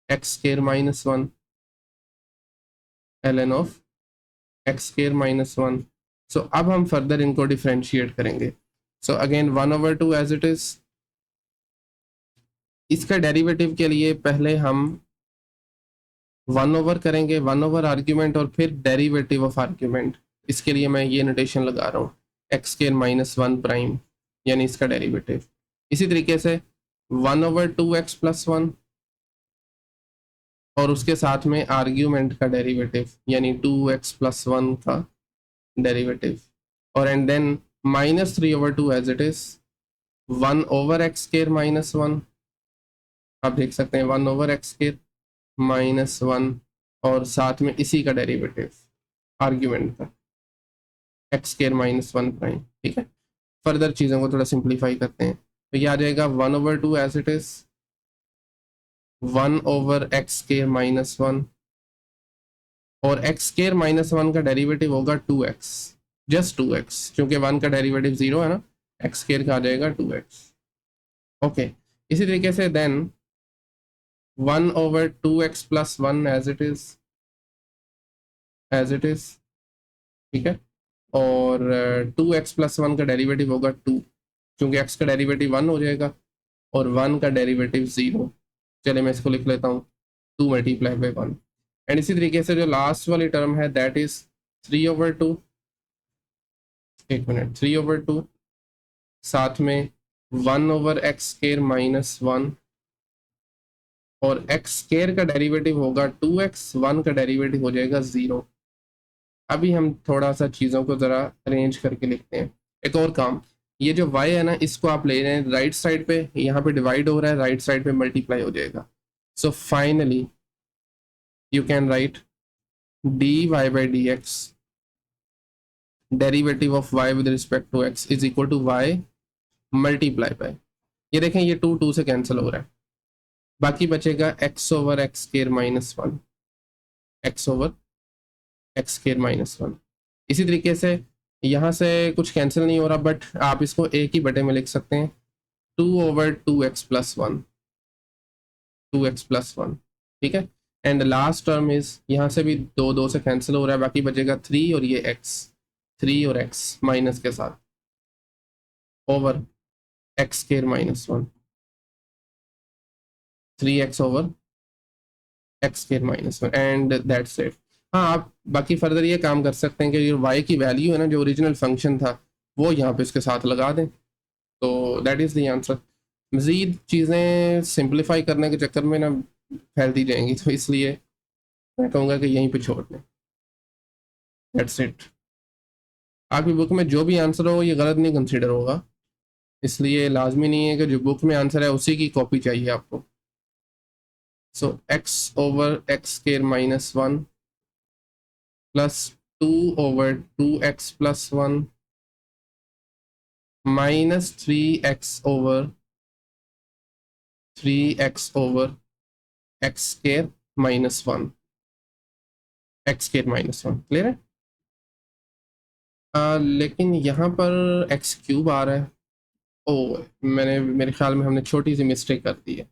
x² - 1, ln of x² - 1। So अब हम फर्दर इनको डिफरेंशिएट करेंगे। So again 1/2 as it is, इसका डेरिवेटिव के लिए पहले हम 1/, करेंगे 1/ आर्ग्यूमेंट और फिर डेरिवेटिव ऑफ आर्ग्यूमेंट। इसके लिए मैं ये नोटेशन लगा रहा हूँ x² - 1 प्राइम, यानी इसका डेरिवेटिव। इसी तरीके से 1/2x+1 और उसके साथ में आर्ग्यूमेंट का डेरिवेटिव यानी 2x+1 का डेरिवेटिव, और and then -3/2 as it is 1/x² -1, आप देख सकते हैं 1/x² -1, और साथ में इसी का डेरिवेटिव आर्ग्यूमेंट का x² -1 ठीक है। फर्दर चीज़ों को थोड़ा सिंप्लीफाई करते हैं, तो ये आ जाएगा 1/2 एज इट इज 1/x² -1, और x² -1 का डेरिवेटिव होगा 2x, जस्ट 2x, क्योंकि 1 का डेरिवेटिव 0 है ना, x² का आ जाएगा 2x। ओके, इसी तरीके से then 1/2x + 1 as it is ठीक है, और 2x + 1 का डेरिवेटिव होगा 2, क्योंकि x का डेरिवेटिव 1 हो जाएगा और 1 का डेरिवेटिव 0। चलिए मैं इसको लिख लेता हूँ 2 × 1, एंड इसी तरीके से जो लास्ट वाली टर्म है दैट इज 3/2, एक मिनट, 3/2, साथ में 1/x² -1, और x² का डेरिवेटिव होगा 2x, 1 का डेरिवेटिव हो जाएगा 0। अभी हम थोड़ा सा चीज़ों को ज़रा अरेंज करके लिखते हैं। एक और काम, ये जो y है ना, इसको आप ले रहे हैं राइट साइड पे, यहाँ पे डिवाइड हो रहा है, राइट साइड पे मल्टीप्लाई हो जाएगा। So finally you can write dy/dx derivative of y with respect to x is equal to y multiply by, ये देखें ये 2 से कैंसिल हो रहा है, बाकी बचेगा x/x² -1, x/x² -1। इसी तरीके से यहाँ से कुछ कैंसिल नहीं हो रहा, बट आप इसको एक ही बटे में लिख सकते हैं 2/2x + 1, 2x + 1 ठीक है। एंड लास्ट टर्म इज, यहाँ से भी 2 से कैंसिल हो रहा है, बाकी बचेगा 3 और ये x, 3 और x माइनस के साथ over x² -1, 3x/x² -1 and that's it. हाँ, आप बाकी फर्दर ये काम कर सकते हैं कि जो y की वैल्यू है ना, जो ओरिजिनल फंक्शन था, वो यहाँ पे इसके साथ लगा दें, तो दैट इज़ द आंसर। मज़ीद चीज़ें सिंप्लीफाई करने के चक्कर में ना फैलती जाएंगी, तो इसलिए मैं कहूँगा कि यहीं पे छोड़ दें, दैट्स इट। आपकी बुक में जो भी आंसर हो ये गलत नहीं कंसिडर होगा, इसलिए लाजमी नहीं है कि जो बुक में आंसर है उसी की कॉपी चाहिए आपको। सो x/x² -1 plus 2/2x + 1 minus 3x/3x/x² -1, x² -1 clear है। लेकिन यहाँ पर x³ आ रहा है, ओ मेरे ख्याल में हमने छोटी सी मिस्टेक कर दी है।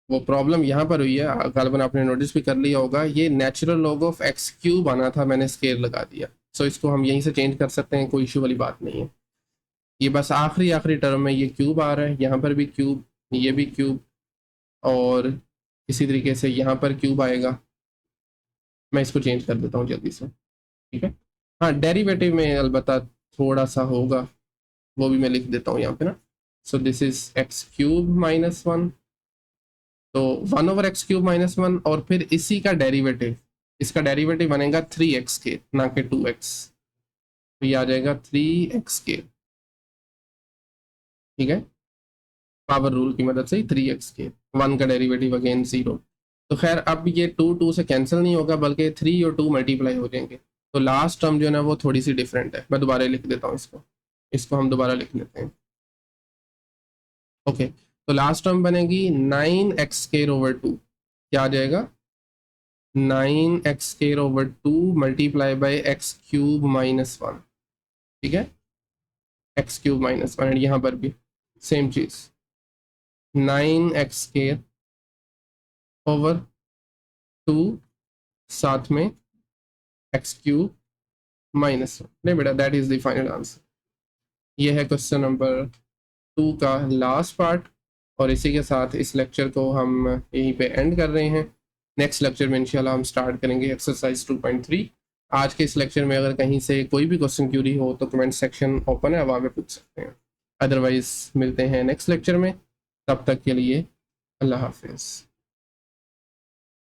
वो प्रॉब्लम यहाँ पर हुई है, गालिबन आपने नोटिस भी कर लिया होगा, ये नेचुरल लॉग ऑफ x³ आना था, मैंने स्केयर लगा दिया। सो इसको हम यहीं से चेंज कर सकते हैं, कोई इशू वाली बात नहीं है। ये बस आखिरी टर्म में ये क्यूब आ रहा है, यहाँ पर भी क्यूब, ये भी क्यूब, और इसी तरीके से यहाँ पर क्यूब आएगा। मैं इसको चेंज कर देता हूँ जल्दी से, ठीक है। हाँ, डेरिवेटिव में अलबत्ता थोड़ा सा होगा, वो भी मैं लिख देता हूँ यहाँ पे ना। सो दिस इज x³ -1, तो 1/x³ -1, और फिर इसी का डेरिवेटिव, इसका डेरिवेटिव बनेगा 3x² ना कि 2x, तो ये आ जाएगा 3x², ठीक है। पावर रूल की मदद से 3x², 1 का डेरिवेटिव अगेन 0। तो खैर अब ये 2 से कैंसिल नहीं होगा, बल्कि 3 और 2 मल्टीप्लाई हो जाएंगे, तो लास्ट टर्म जो है ना वो थोड़ी सी डिफरेंट है। मैं दोबारा लिख देता हूँ इसको हम दोबारा लिख लेते हैं। ओके, तो लास्ट टर्म बनेगी 9x²/2, क्या आ जाएगा 9x²/2 मल्टीप्लाई बाई x³ -1, ठीक है, x³ -1, एंड यहाँ पर भी सेम चीज 9x²/2 साथ में x³ -1। नहीं बेटा, that is the final answer. ये है क्वेश्चन नंबर 2 का लास्ट पार्ट, और इसी के साथ इस लेक्चर को हम यहीं पे एंड कर रहे हैं। नेक्स्ट लेक्चर में इंशाल्लाह हम स्टार्ट करेंगे एक्सरसाइज 2.3। आज के इस लेक्चर में अगर कहीं से कोई भी क्वेश्चन क्यूरी हो तो कमेंट सेक्शन ओपन है, वहाँ पे पूछ सकते हैं। अदरवाइज मिलते हैं नेक्स्ट लेक्चर में, तब तक के लिए अल्लाह हाफिज़।